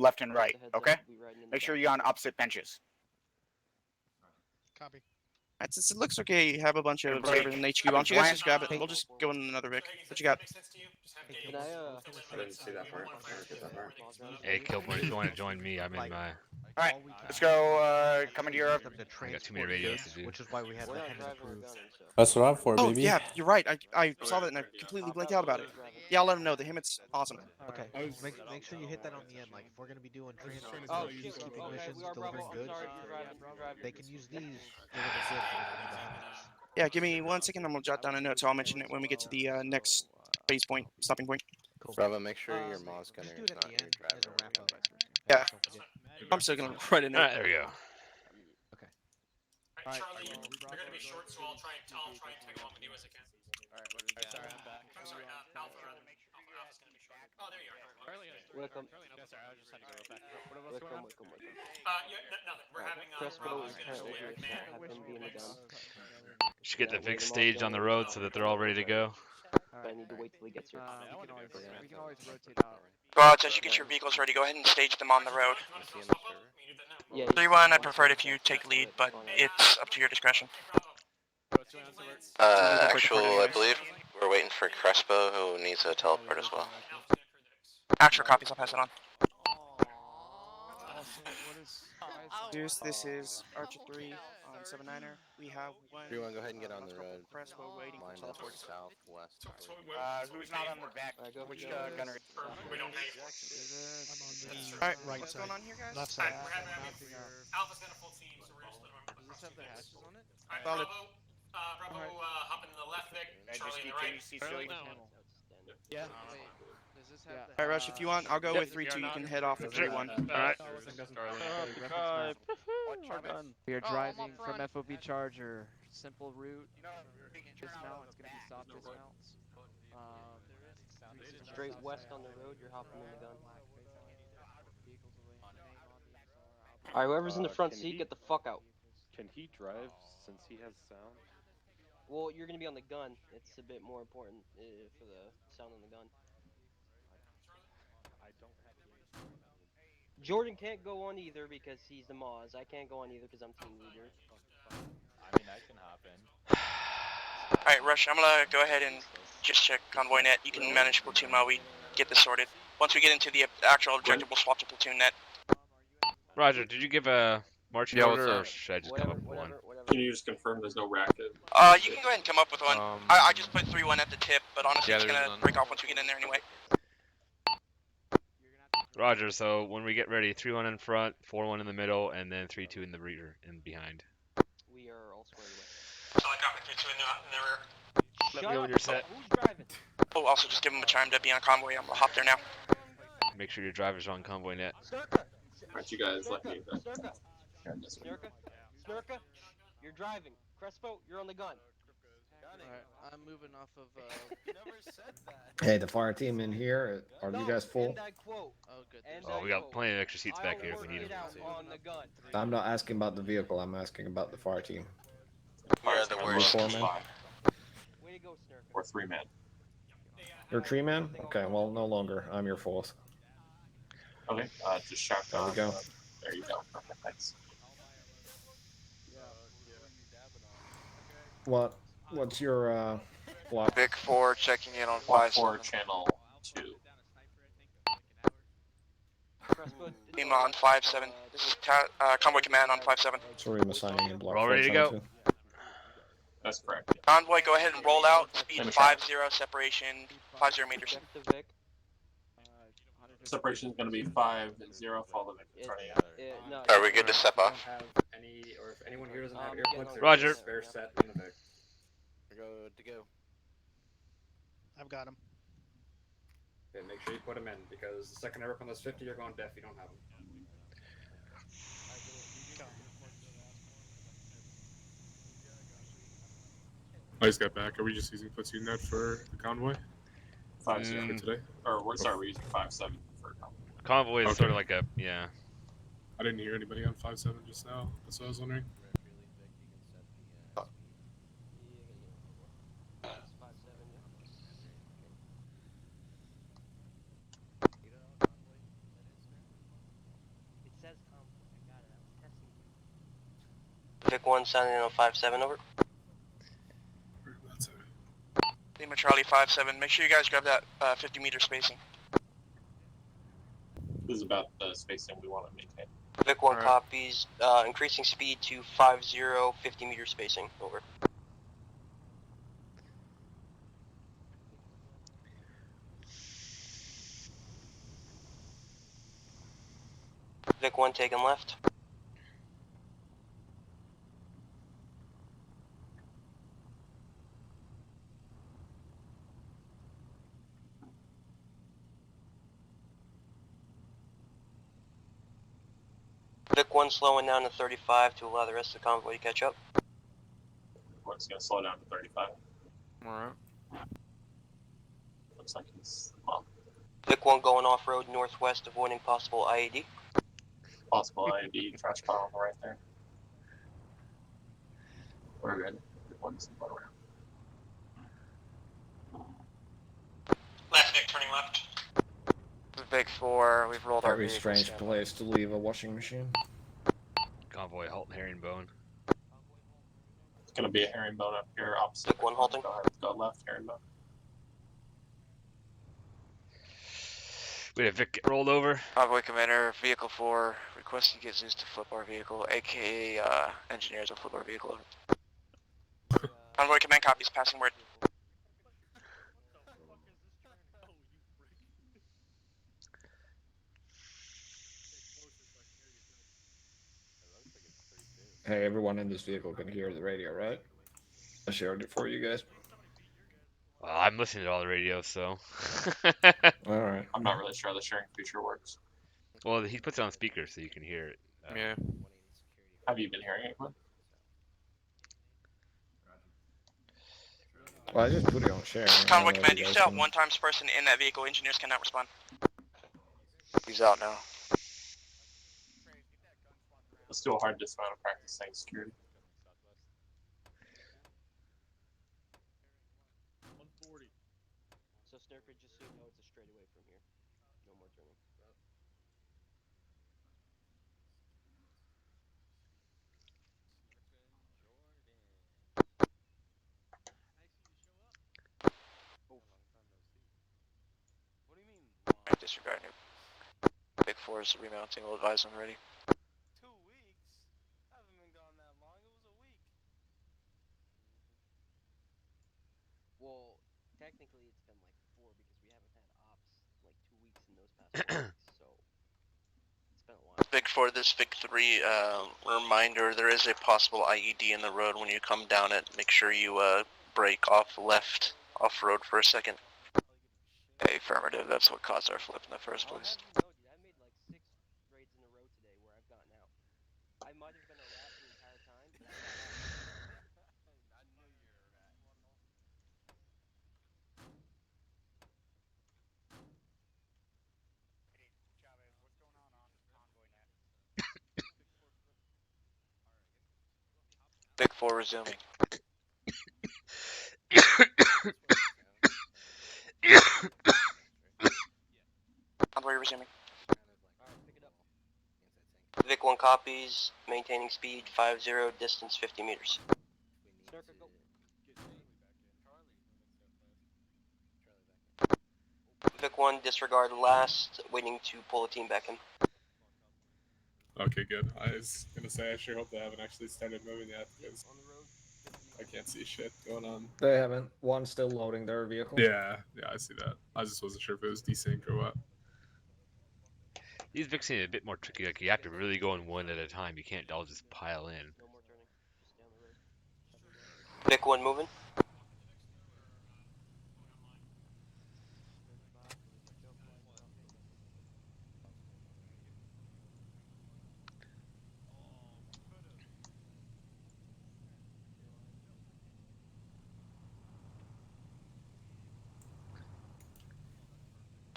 left and right. Okay. Make sure you're on opposite benches. Copy. Alright, since it looks okay, you have a bunch of Break. servers in HQ. Why don't you guys just grab it? We'll just go in another Vic. What you got? Can I, I didn't see that part. I didn't get that part. Hey, Kilborn, if you want to join me, I'm in my. All right, let's go. Come into your. I got too many radios to do. Which is why we had we're the not heads driving a approved. gun and stuff. That's what I'm for, Oh, baby. yeah, you're right. I saw that and I completely blanked out about it. Yeah, I'll let him know. The Himmet's awesome. Okay, make sure you hit that on the end. Like, if we're gonna be doing transport, Oh, keeping okay, missions, we are Bravo. delivering I'm goods, sorry, you're driving. they can use these deliver goods whenever the Hemmets. Yeah, give me 1 second. I'm gonna jot down a note, so I'll mention it when we get to the next base point, stopping point. Cool. Bravo, make sure your Moz gunner Just do is it at not the your end as a driver. wrap up. Yeah. Don't forget. I'm still gonna write a note. Alright, there we go. Alright, Charlie, they're gonna be short, so I'll try and tag along with you as I can. Alright, what do we got? Sorry, I'm back. I'm sorry, Alpha rather. Alpha's gonna be short. Oh, there you are. Welcome. Yeah, sorry, I just had to go back. What else Welcome, going on? welcome. Yeah, nothing. We're having Crespo Bravo is is gonna currently split here, so command. have him be in the gun. Should get the Vic staged on the road so that they're all ready to go. But I need to wait till he gets here. We can always rotate out. Raj, as you get your vehicles ready, go ahead and stage them on the road. Is he in the server? Yeah, 3-1, I'd prefer it if you take lead, but it's up to your discretion. Actual, I believe we're waiting for Crespo, who needs a teleport as well. Actual copies, I'll pass it on. Deuce, this is Archer 3 on 7-9er. We have one. 3-1, go ahead and get on the road. Crespo waiting for Line up teleport. southwest. Who's not on the back? Which gunner? We don't pay. Alright, Right what's side. going on here, guys? Left side. We're having Alpha's got a full team, so we're gonna split them up. Does this have the hatches on it? Alright, Solid. Bravo, hop in the left Vic, Charlie in the right. Yeah. Wait, does this have the Alright, Rush, if you want, I'll go with 3-2. You can head off with 3-1. Alright. We are driving from FOB Charger. Simple route. Dismount. It's gonna be soft dismounts. straight west on the road, you're hopping in the gun. Alright, whoever's in the front seat, get the fuck out. Can he drive since he has sound? Well, you're gonna be on the gun. It's a bit more important for the sound on the gun. I don't have the Jordan can't go on either because he's the Moz. I can't go on either because I'm team leader. I mean, I can hop in. Alright, Rush, I'm gonna go ahead and just check convoy net. You can manage platoon while we get this sorted. Once we get into the actual objective, we'll swap to platoon net. Roger, did you give a marching order, or should I just come up with one? Can you just confirm there's no racket? You can go ahead and come up with one. I just put 3-1 at the tip, but honestly, it's gonna break off once we get in there anyway. Roger, so when we get ready, 3-1 in front, 4-1 in the middle, and then 3-2 in the rear and behind. We are all squared away. I got my 3-2 in the rear. Let me know when you're set. Who's driving? Oh, also just give him a chime to be on convoy. I'm gonna hop there now. Make sure your driver's on convoy net. Aren't you guys let me? Snurka, you're driving. Crespo, you're on the gun. Alright, I'm moving off of Hey, the fire team in here. Are you guys full? And I quote, oh good. and Oh, I we got quote, plenty of extra seats back I here if we need ordered them. it out on the gun. I'm not asking about the vehicle. I'm asking about the fire team. We are the worst. Way to go, Snurka. Or 3-man. You're a tree man? Okay, well, no longer. I'm your fourth. Okay, just shout There we out. go. There you go. Perfect. Thanks. What's your block? Vic 4 checking in on Block 5. 4, channel 2. Crespo, Team on 5-7. This is convoy command on 5-7. Sorry, I'm assigning in block We're all ready to go. 472. That's correct. Convoy, go ahead and roll out. Speed Finish 50, separation 50 meters. objective Vic. Separation is going to be 5-0. Follow the running out. No, Are we good to step off? Any, or if anyone here doesn't have get earplugs, on. there's Roger. a spare set in the back. We're good to go. I've got him. Okay, make sure you put them in, because the second I rip on those 50, you're going deaf, you don't have them. I just got back. Are we just using platoon net for the convoy? 5-0 for today? Or we're using 5-7 for convoy. Convoy is Okay. sort of like a, yeah. I didn't hear anybody on 5-7 just now. That's what I was wondering. Vic 1 sounding on 5-7, over. Lima Charlie 5-7, make sure you guys grab that 50-meter spacing. This is about the spacing we want to maintain. Vic 1 copies, increasing speed to 50, 50-meter spacing, over. Vic 1 taking left. Vic 1 slowing down to 35 to allow the rest of the convoy to catch up. One's gonna slow down to 35. Alright. Looks like he's well, Vic 1 going off-road northwest, avoiding possible IED. possible IED trash pile on the right there. We're good. One's going around. Left Vic turning left. Big 4, we've rolled our Very vehicles strange in. place to leave a washing machine. Convoy halt herringbone. It's gonna be a herringbone up here opposite. Vic 1 halting. Go ahead, go left, herringbone. We had Vic get rolled over. Convoy commander, vehicle 4, requesting to get Zeus to flip our vehicle, aka engineers will flip our vehicle over. Convoy command copies, passing word. Hey, everyone in this vehicle can hear the radio, right? I shared it for you guys. I'm listening to all the radios, so. Alright. I'm not really sure how the sharing feature works. Well, he puts it on speaker so you can hear it. Yeah. Have you been hearing it, Glenn? Well, I just put it on share. Convoy command, you still have one times person in that vehicle. Engineers cannot respond. He's out now. Let's do a hard dismount and practice saying security. So Snurker, just so you know, it's a straight away from here. No more turning. What do you mean? Disregarding it. Big 4 is remounting, we'll advise when ready. 2 weeks? I haven't been gone that long. It was a week. Well, technically it's been like 4 because we haven't had ops like 2 weeks in those past 4 weeks. So it's been a while. Vic 4, this Vic 3, reminder, there is a possible IED in the road when you come down it. Make sure you brake off left, off-road for a second. Hey, affirmative, that's what caused our flip in the first place. No, dude, I made like 6 raids in a row today where I've gotten out. I might have been a rat the entire time, but I got out. I knew you were a rat. Chavez, what's going on convoy net? Big 4 resuming. Convoy resuming. Alright, pick it up. Vic 1 copies, maintaining speed 50, distance 50 meters. Snurker, go. Vic 1, disregard last, waiting to pull a team back in. Okay, good. I was gonna say I sure hope they haven't actually started moving yet because On the road. I can't see shit going on. They haven't. One's still loading their vehicle. Yeah, I see that. I just wasn't sure if it was desync or what. These Vics are a bit more tricky. Like, you have to really go in one at a time. You can't all just pile in. No more turning. Just down the road. Vic 1 moving.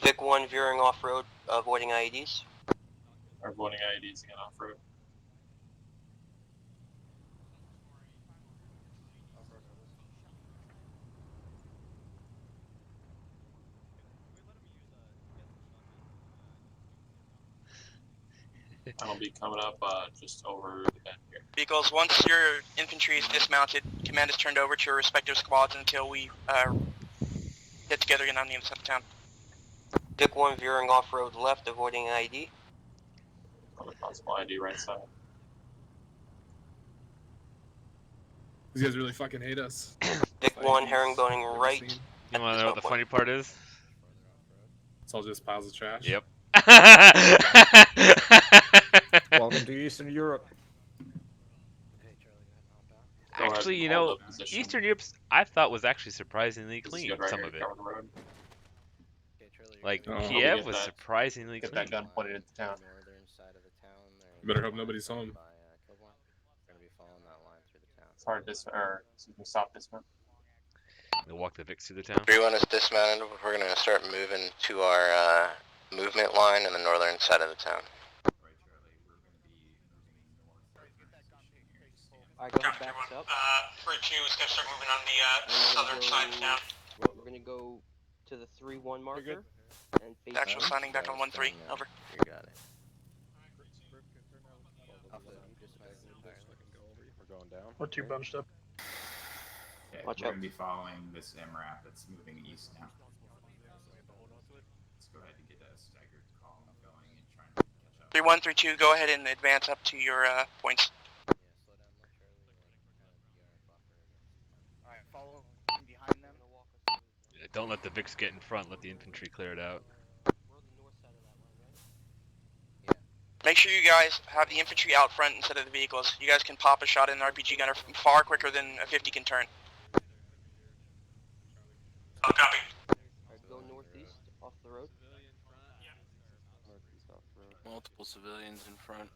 Vic 1 veering off-road, avoiding IEDs. Or avoiding IEDs again off road. I'll be coming up just over the bend here. Vehicles, once your infantry is dismounted, command is turned over to your respective squads until we get together again on the inside of town. Dick 1 veering off-road left, avoiding ID. On the possible ID right side. These guys really fucking hate us. Dick 1 herringboning right. You want to know what the funny part is? It's all just piles of trash. Yep. Welcome to Eastern Europe. Actually, you know, Eastern Europe I thought was actually surprisingly clean. Some of it. Like Kiev was surprisingly clean. Get that gun pointed at the town. You better hope nobody's home. It's hard stop dismount. They'll walk the Vicks through the town. 3-1 is dismounted. We're gonna start moving to our movement line in the northern side of the town. Alright, go ahead, back us up. 3-2 is gonna start moving on the southern side of town. We're gonna go to the 3-1 marker and face Actual signing back on 1-3. Over. You got it. We're going down. We're 2 bunched up. Okay, Watch we're out. going to be following this MRAP that's moving east now. Let's go ahead and get a staggered column going and try and catch up. 3-1, 3-2, go ahead and advance up to your points. Alright, follow behind them. Yeah, don't let the Vicks get in front. Let the infantry clear it out. Make sure you guys have the infantry out front instead of the vehicles. You guys can pop a shot in an RPG gunner far quicker than a 50 can turn. Oh, copy. Alright, go northeast off the road. Northeast off the road. Multiple civilians in front.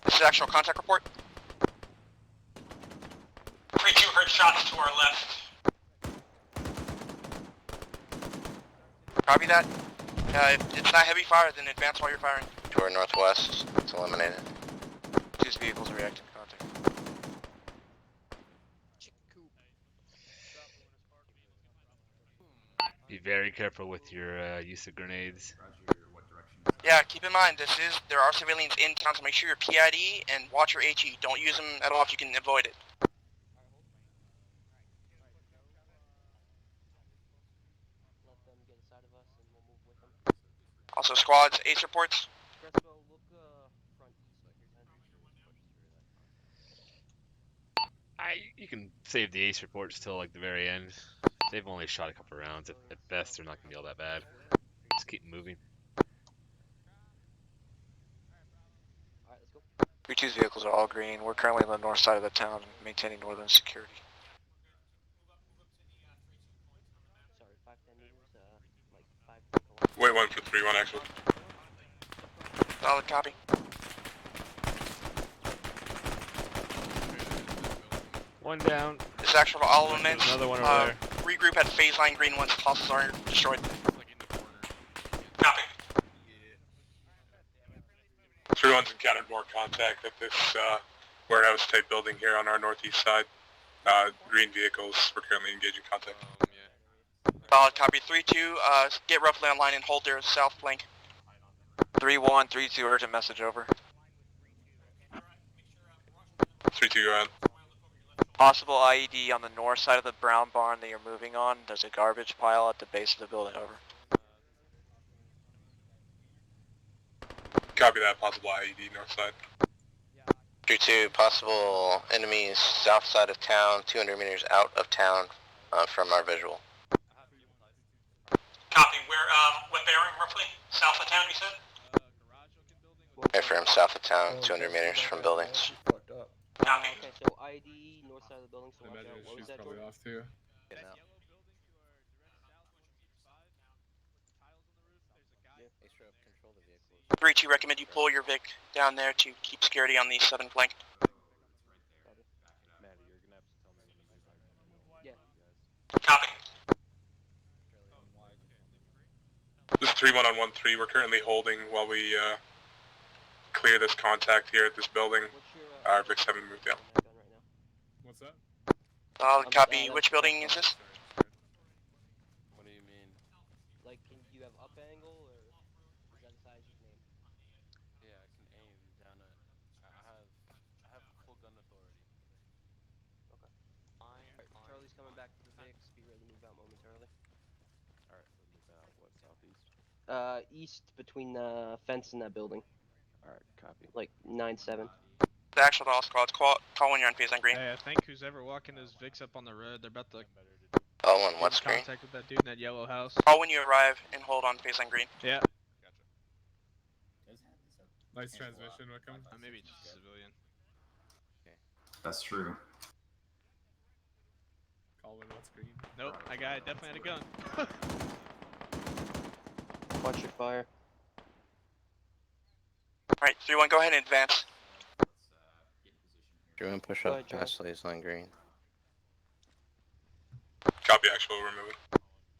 This is actual contact report. 3-2 heard shots to our left. Copy that. If it's not heavy fire, then advance while you're firing. To our northwest, it's eliminated. 2 vehicles reacting to contact. Be very careful with your use of grenades. Yeah, keep in mind, there are civilians in town, so make sure your PID and watch your HE. Don't use them at all if you can avoid it. Let them get inside of us and we'll move with them. Also, squads, ace reports. Crespo, look front east. You can save the ace reports till like the very end. They've only shot a couple rounds. At best, they're not gonna be all that bad. Just keep moving. Alright, let's go. 3-2's vehicles are all green. We're currently on the north side of the town, maintaining northern security. Sorry, 5-10 meters, like 5 Wait, 1 for 3-1 actually. Solid copy. One down. This is actual all elements. Another one over there. Regroup at phase line green once hostiles are destroyed. Copy. 3-1's encountered more contact at this warehouse type building here on our northeast side. Green vehicles, we're currently engaging contact. Solid copy. 3-2, get roughly online and hold their south flank. 3-1, 3-2, urgent message over. 3-2, go ahead. Possible IED on the north side of the brown barn that you're moving on. There's a garbage pile at the base of the building, over. Copy that, possible IED north side. 3-2, possible enemies south side of town, 200 meters out of town from our visual. Copy. Where, what bearing roughly? South of town, you said? Affirm, south of town, 200 meters from buildings. Copy. Okay, so ID, north side of the building, so watch out. What was that, Probably Jordan? off too. 3-2, recommend you pull your Vic down there to keep security on the southern flank. Yeah. Copy. This is 3-1 on 1-3. We're currently holding while we clear this contact here at this building. What's your Our Vics haven't moved down. What's that? Solid copy. Which building is this? What do you mean? Like, can you have up angle, or is that a size you can aim? Yeah, I can aim down at. I have full gun authority. Okay. Alright, Charlie's coming back to the Vix. Be ready to move out momentarily. Alright, we'll move out. What, southeast? East between the fence and that building. Alright, copy. Like 9-7. The actual to all squads. Call when you're on phase line green. Hey, I think who's ever walking those Vicks up on the road, they're about to Oh, on get what in screen? contact with that dude in that yellow house. Call when you arrive and hold on phase line green. Yeah. Nice transmission, Wickham. Maybe just a civilian. That's true. Colin, what's green? Nope, that guy definitely had a gun. Watch your fire. Alright, 3-1, go ahead and advance. Drew and push Go up ahead, Joe. past phase line green. Copy, actual, we're moving.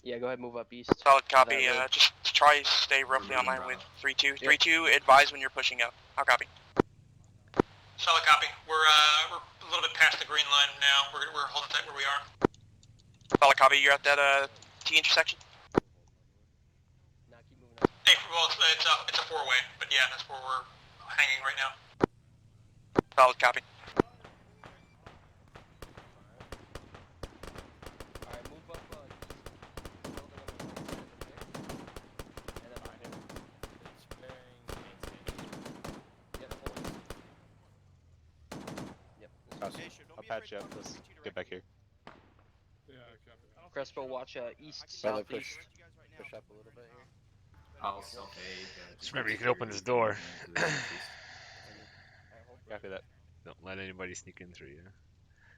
Yeah, go ahead, move up east. Solid to copy. that road. Just try to stay roughly online with 3-2. 3-2, advise when you're pushing up. I'll copy. Solid copy. We're a little bit past the green line now. We're holding tight where we are. Solid copy, you're at that T intersection? Now keep moving up. Hey, well, it's a four-way, but yeah, that's where we're hanging right now. Solid copy. Alright, move up east. Building on the right side of the Vix. And then behind him. Yep, hold it. Yep. I'll patch you up. Let's get back here. Yeah, copy. Crespo, watch east, Brother, southeast. push up a little bit here. I'll self-aid. Just remember, you can open this door. Copy that. Don't let anybody sneak in through you.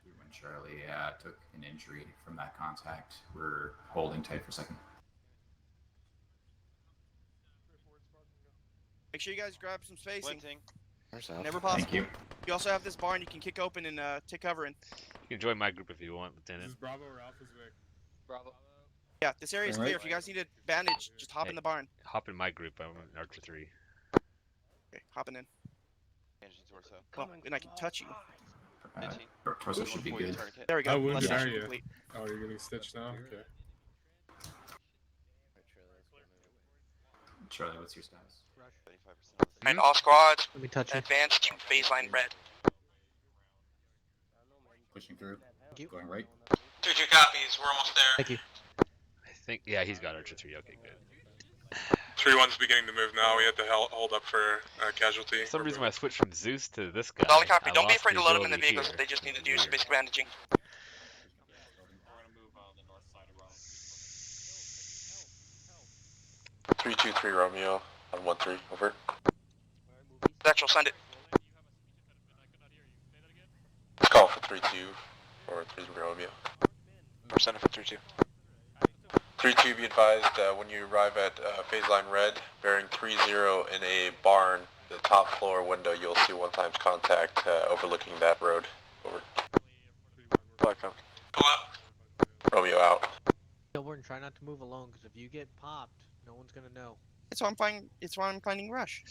When Charlie took an injury from that contact, we're holding tight for a second. Make sure you guys grab some spacing. Never Never possible. Thank you. You also have this barn you can kick open and take cover in. You can join my group if you want, This Lieutenant. is Bravo or Alpha's Vic? Bravo. Yeah, this area is clear. If you guys need a bandage, just hop in the barn. Hop in my group. I'm in Archer 3. Okay, hopping in. Come Well, and I can touch you. Torso should be good. There we go. How wounded Lesson are you? complete. Oh, you're getting stitched now? Okay. Charlie, what's your status? And all squads, Let me touch you. advance to phase line red. Pushing through. Thank you. Going right. 2-2 copies. We're almost there. Thank you. I think, yeah, he's got Archer 3. Okay, good. 3-1's beginning to move now. We had to hold up for casualty. For some reason, when I switched from Zeus to this guy, Solid copy. I Don't be lost afraid to load them in the ability vehicles here. if they just need to do some basic bandaging. We're gonna move on the north side of Rock. 323 Romeo on 1-3, over. Actual, send it. Let's call for 3-2 or 3 Romeo. We're sending for 3-2. 3-2, be advised, when you arrive at phase line red, bearing 30 in a barn, the top floor window, you'll see 1x contact overlooking that road. Over. Solid copy. Go up. Romeo out. Kilburn, try not to move alone, because if you get popped, no one's gonna know. It's why I'm finding. It's why I'm finding Rush.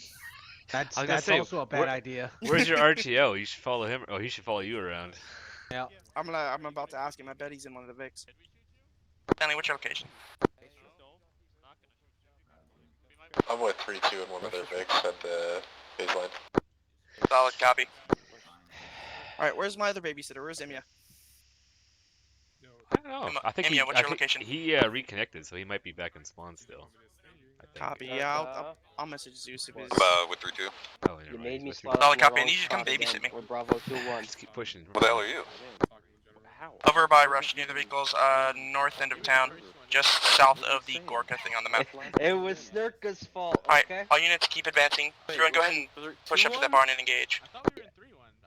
That's I was gonna say, also a bad idea. Where's your RTO? You should follow him. Oh, he should follow you around. Yeah. I'm about to ask him. I bet he's in one of the Vics. Stanley, what's your location? I'm with 3-2 and one of their Vics at the phase line. Solid copy. All right, where's my other babysitter? Where's Emia? I don't know. I think Emia, what's your think location? he reconnected, so he might be back in spawn still. I think. Copy. Yeah, I'll message Zeus if it's. With 3-2. Oh, never You mind. made me He's with slot up Solid in the copy. I wrong need you to come spot again. babysit me. We're Bravo 2-1. you. Just keep pushing. What the hell are you? How? Over by Rush near the vehicles, north end of town, just south of the Gorka thing on the map. It was Snurka's fault, Alright, okay? all units keep advancing. Everyone go ahead and push up to that barn and engage. I thought we were in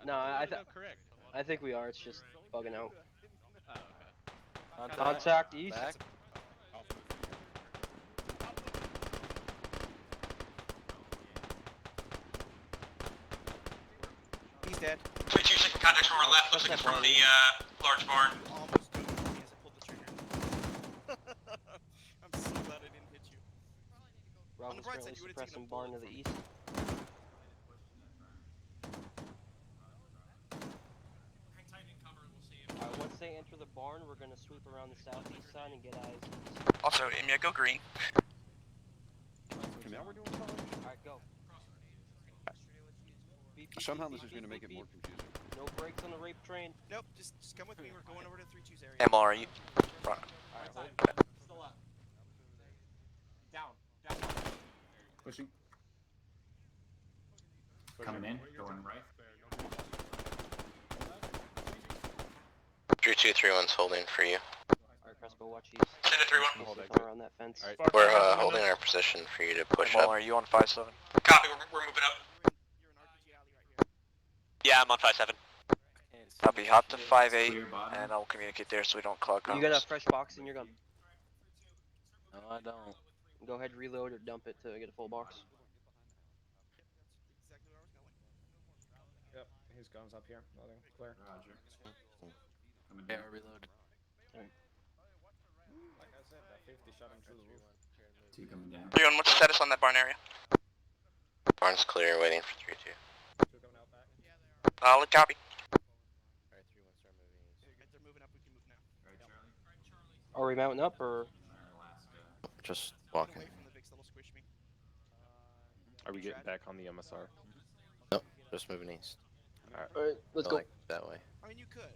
3-1. No, correct. I think we are. It's just bugging out. Oh, okay. Contact east. He's dead. 3-2 second contacts from our left. Looks like it's from the large barn. Almost doing it as I pulled the trigger. I'm so glad I didn't hit you. On the Bravo's bright currently side, you would've suppressing taken a barn to bullet the from east. enter the barn, we're gonna sweep around the southeast side and get eyes. Also, Emia, go green. Okay, now we're doing charge. Alright, go. Somehow this is going to make it more confusing. No brakes on the rape train. Nope, just come with me. We're going over to 3-2's area. ML, are you? Right. Alright, Still up. Down. Pushing. Coming in, going right. 3231's holding for you. Alright, Crespo, watch these. Send it 3-1. Hold that around that fence. We're holding our position for you to push ML, up. are you on 5-7? Copy, we're moving up. Yeah, I'm on 5-7. Copy, hop to 5-8, and I'll communicate there so we don't clog comms. You got a fresh box in your gun? No, I don't. Go ahead, reload or dump it to get a full box. Yep, his gun's up here. Nothing. Clear. Roger. Coming Yeah, down. reload. Like I said, that 50 shot him through the roof. 2 coming down. 3-1, what's the status on that barn area? Barn's clear, waiting for 3-2. 2 coming out back. Solid copy. Alright, 3-1, start moving. They're moving up. We can move now. Right, Charlie. Are we mounting up or? Our last, Just Get walking. away from the Vicks that'll squish me. Are we getting back on the MSR? Nope, just moving east. Alright, let's go. Like that way. I mean, you could.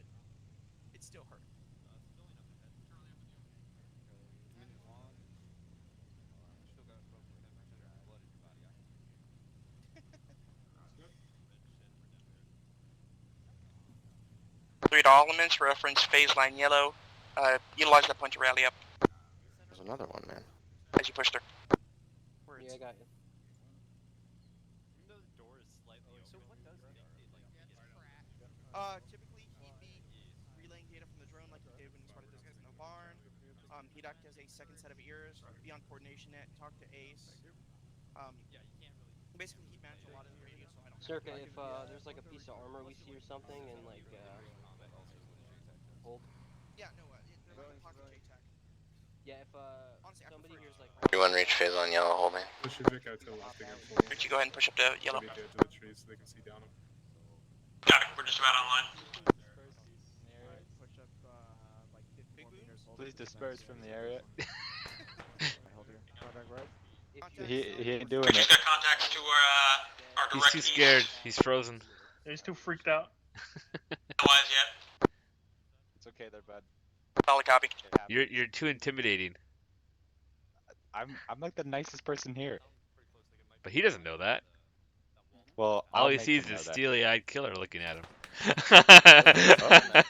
It still hurt. Three to all elements, reference phase line yellow. Utilize that point to rally up There's another one, man. as you push through. Yeah, I got you. Typically he'd be relaying data from the drone like he did when he started this in the barn. He'd act as a second set of ears, be on coordination net, talk to Ace. Basically he'd manage a lot of the radio, so I don't. Circa, if there's like a piece of armor we see or something, and like hold. Yeah, no, they're like a pocket J-Tac. Yeah, if Honestly, I somebody prefer here's like. 3-1, reach phase line yellow, holding. Push your Vic out to the left again. 3-2, go ahead and push up to yellow. Maybe to the trees so they can see down them. Copy, we're just about online. Push up like 50 more meters. Please disperse from the area. Hold here. Contact right. He ain't doing We just it. got contacts to our He's direct too east. scared. He's frozen. He's too freaked out. Otherwise, yet. It's okay there, bud. Solid copy. It happens. You're too intimidating. I'm like the nicest person here. But he doesn't know that. Well, All I'll he make sees him is know that. steely-eyed killer looking at him. I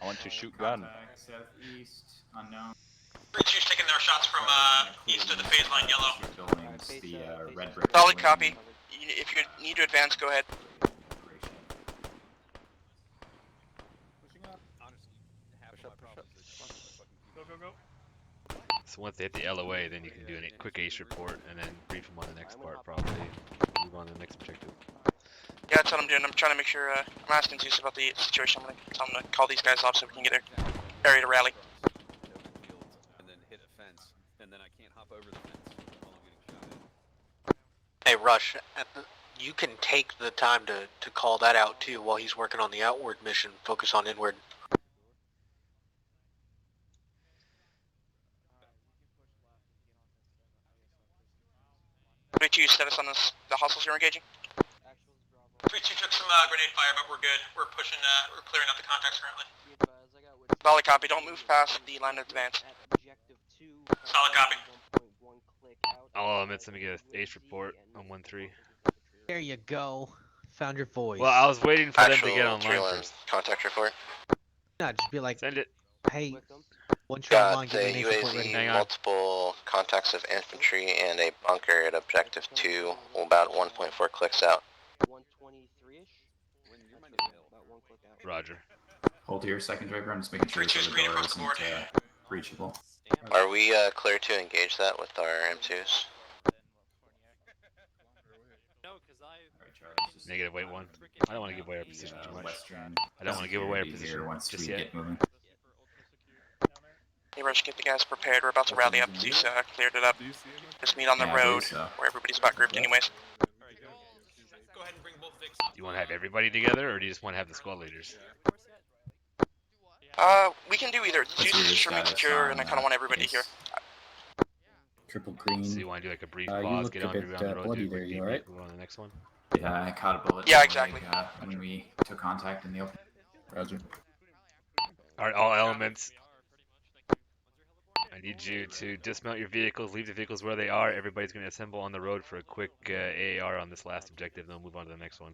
want your shoot gun. Contact southeast, unknown. 3-2's taking their shots from east of the phase line yellow. Buildings, the red brick. Solid building. copy. If you need to advance, go ahead. Go, go, go. So once they hit the LOA, then you can do a quick ace report and then brief them on the next part, probably. Move on to the next objective. Yeah, that's what I'm doing. I'm trying to make sure, I'm asking Zeus about the situation. I'm gonna tell him to call these guys off so we can get their area to rally. And then hit a fence, and then I can't hop over the fence while I'm getting shot at. Hey, Rush, you can take the time to call that out too while he's working on the outward mission. Focus on inward. 3-2, status on the hostiles you're engaging. 3-2 took some grenade fire, but we're good. We're pushing, we're clearing out the contacts currently. Solid copy. Don't move past the line of advance. Solid copy. All elements, let me get an ace report on 1-3. There you go. Found your voice. Well, I was waiting for them Actual to get online 3-1 first. contact report. No, just be like, Send it. hey, once you're online, Got give a me an ace report ready. UAZ, multiple contacts of infantry, and a bunker at objective 2, about 1.4 clicks out. 123-ish? About 1 click out. Roger. Hold here, second driver. I'm just making sure the door isn't reachable. Are we clear to engage that with our M2s? Negative, wait one. I don't want to give away our position too much. Western I don't want to give away our security position here once just we yet. get moving. Hey, Rush, get the guys prepared. We're about to rally up. Zeus cleared it up. Just meet on the Yeah, I believe road, so. where everybody's about grouped anyways. Go ahead and bring both Vics Do you want to have everybody together, or do you just want to have the squad leaders? We can do either. What's Two your should be status secure, on, and I kind of want everybody here. Triple green. So you want to do like a brief You pause, look get a on bit around the road, bloody do a there. quick You debrief, alright? move on to the next one. Yeah, I caught a bullet. Yeah, in the exactly. leg, when we took contact in the open. Roger. Alright, all elements. I need you to dismount your vehicles, leave the vehicles where they are. Everybody's going to assemble on the road for a quick AAR on this last objective, then we'll move on to the next one.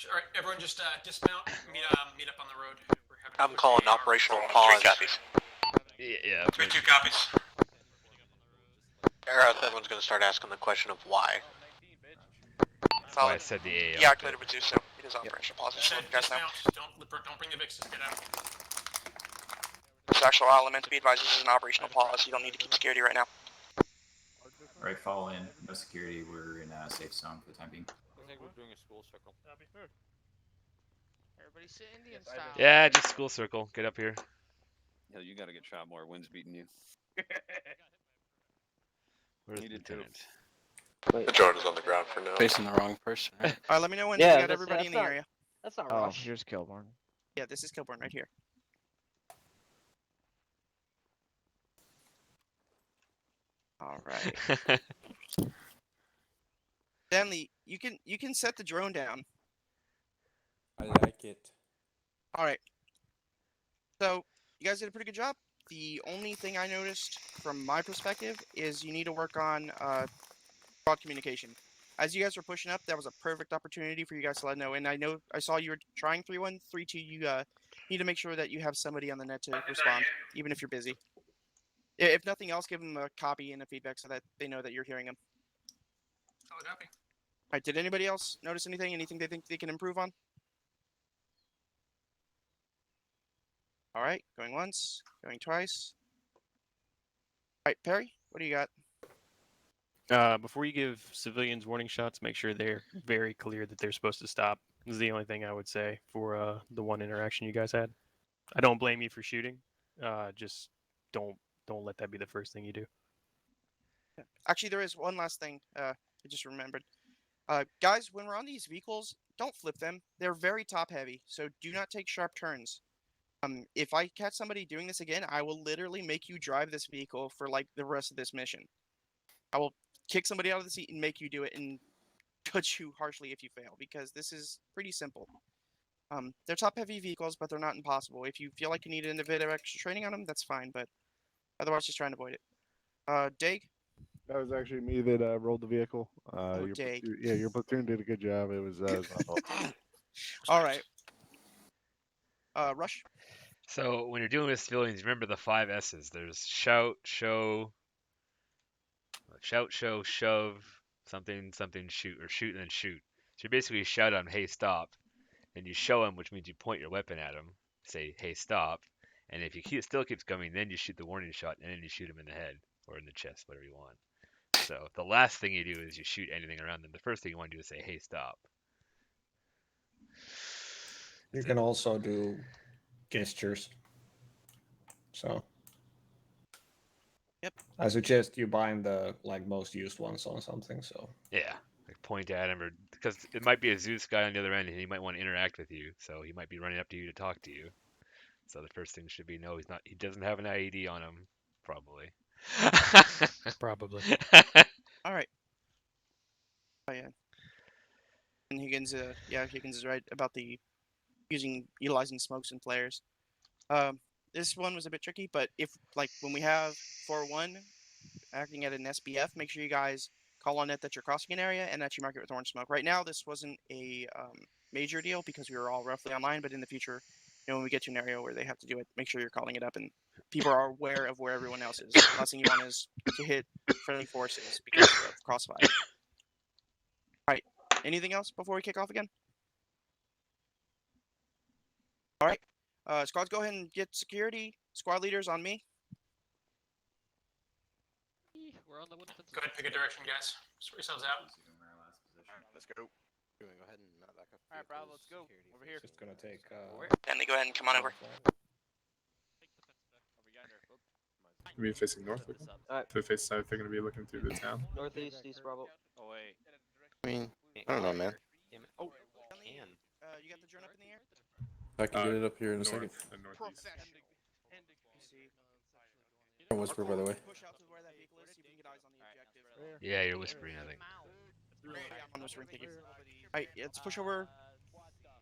Alright, everyone just dismount, meet up on the road. I'm calling operational pause. 3 copies. Yeah. 3-2 copies. Everyone's going to start asking the question of why. That's why I said the AAR. He activated with 2, so it is operational pause. Just Said let you guys know. dismount. Don't bring the Vixens. Get out. This actual element, be advised, this is an operational pause. You don't need to keep security right now. Alright, fall in. No security. We're in a safe zone for the time being. I think we're doing a school circle. Everybody sit Indian style. Yeah, just school circle. Get up here. Hell, you gotta get shot more. Wind's beating you. Where's You the did too. lieutenant? The drone is on the ground for now. Facing the wrong person. Let me know when Yeah, you got everybody in the area. That's not Oh, rush. here's Kilborn. Yeah, this is Kilborn right here. All right. Stanley, you can set the drone down. I like it. All right. So you guys did a pretty good job. The only thing I noticed from my perspective is you need to work on broad communication. As you guys were pushing up, that was a perfect opportunity for you guys to let know. And I saw you were trying 3-1, 3-2. You need to make sure that you have somebody on the net to respond, even if you're busy. If nothing else, give them a copy and a feedback so that they know that you're hearing them. Solid copy. All right. Did anybody else notice anything? Anything they think they can improve on? All right. Going once. Going twice. All right, Perry. What do you got? Before you give civilians warning shots, make sure they're very clear that they're supposed to stop. This is the only thing I would say for the one interaction you guys had. I don't blame you for shooting. Just don't let that be the first thing you do. Actually, there is one last thing I just remembered. Guys, when we're on these vehicles, don't flip them. They're very top heavy, so do not take sharp turns. If I catch somebody doing this again, I will literally make you drive this vehicle for like the rest of this mission. I will kick somebody out of the seat and make you do it and judge you harshly if you fail, because this is pretty simple. They're top heavy vehicles, but they're not impossible. If you feel like you need a bit of extra training on them, that's fine, but otherwise just try and avoid it. Dag? That was actually me that rolled the vehicle. Your Dag. your platoon did a good job. It was my fault. All right. Rush? So when you're dealing with civilians, remember the 5 S's. There's shout, show, shove, something, shoot, or shoot and then shoot. So you basically shout at them, hey, stop. And you show them, which means you point your weapon at them, say, hey, stop. And if he still keeps coming, then you shoot the warning shot, and then you shoot him in the head or in the chest, whatever you want. So the last thing you do is you shoot anything around them. The first thing you want to do is say, hey, stop. You can also do gestures. So. Yep. I suggest you bind the most used ones on something. So. Yeah, like point at him, or because it might be a Zeus guy on the other end, and he might want to interact with you. So he might be running up to you to talk to you. So the first thing should be no, he's not. He doesn't have an IED on him, probably. Probably. All right. Oh yeah. And Higgins, Higgins is right about the utilizing smokes and flares. This one was a bit tricky, but if when we have 4-1 acting at an SBF, make sure you guys call on it that you're crossing an area and that you mark it with orange smoke. Right now, this wasn't a major deal because we were all roughly online, but in the future, when we get to an area where they have to do it, make sure you're calling it up and people are aware of where everyone else is. The last thing you want is to hit friendly forces because of crossfire. All right. Anything else before we kick off again? All right. Squads, go ahead and get security. Squad leaders on me. We're on the wooden fence. Go ahead, pick a direction, guys. Sort yourselves out. Let's go. Go ahead and not back up. Alright, Bravo, let's go. Over here. It's just gonna take. Stanley, go ahead and come on over. Gonna be facing north. If they face south, they're gonna be looking through the town. Northeast, East Bravo. Oh wait. I mean, I don't know, man. Oh, you got the drone up in the air? I can get it up here in a second. North Whisper, by the way. Push out to where that vehicle is. See if we can get eyes on the objective. Yeah, you're whispering, I think. Yeah, I'm whispering. Thank you. All right, let's push over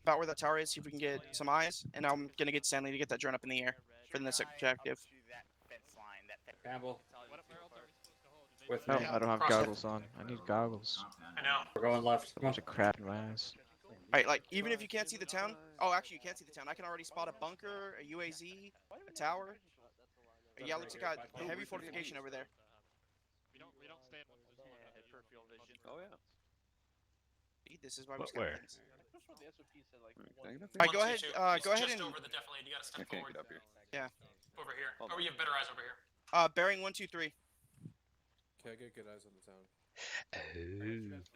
about where that tower is. See if we can get some eyes. And I'm gonna get Stanley to get that drone up in the air for the next objective. Campbell. With No, me. I don't have goggles on. I need goggles. I know. We're going left. Come on. Bunch of crap in my eyes. All right, like even if you can't see the town. Oh, actually, you can't see the town. I can already spot a bunker, a UAZ, a tower. Yeah, looks like got heavy fortification over there. We don't stand with peripheral vision. Oh yeah. This is why we Where? All right, go ahead. Go ahead just and. over the defilade. You gotta step I can't forward. get up here. Yeah. Over here. Oh, you have better eyes over here. Bearing 123. Can I get good eyes on the town?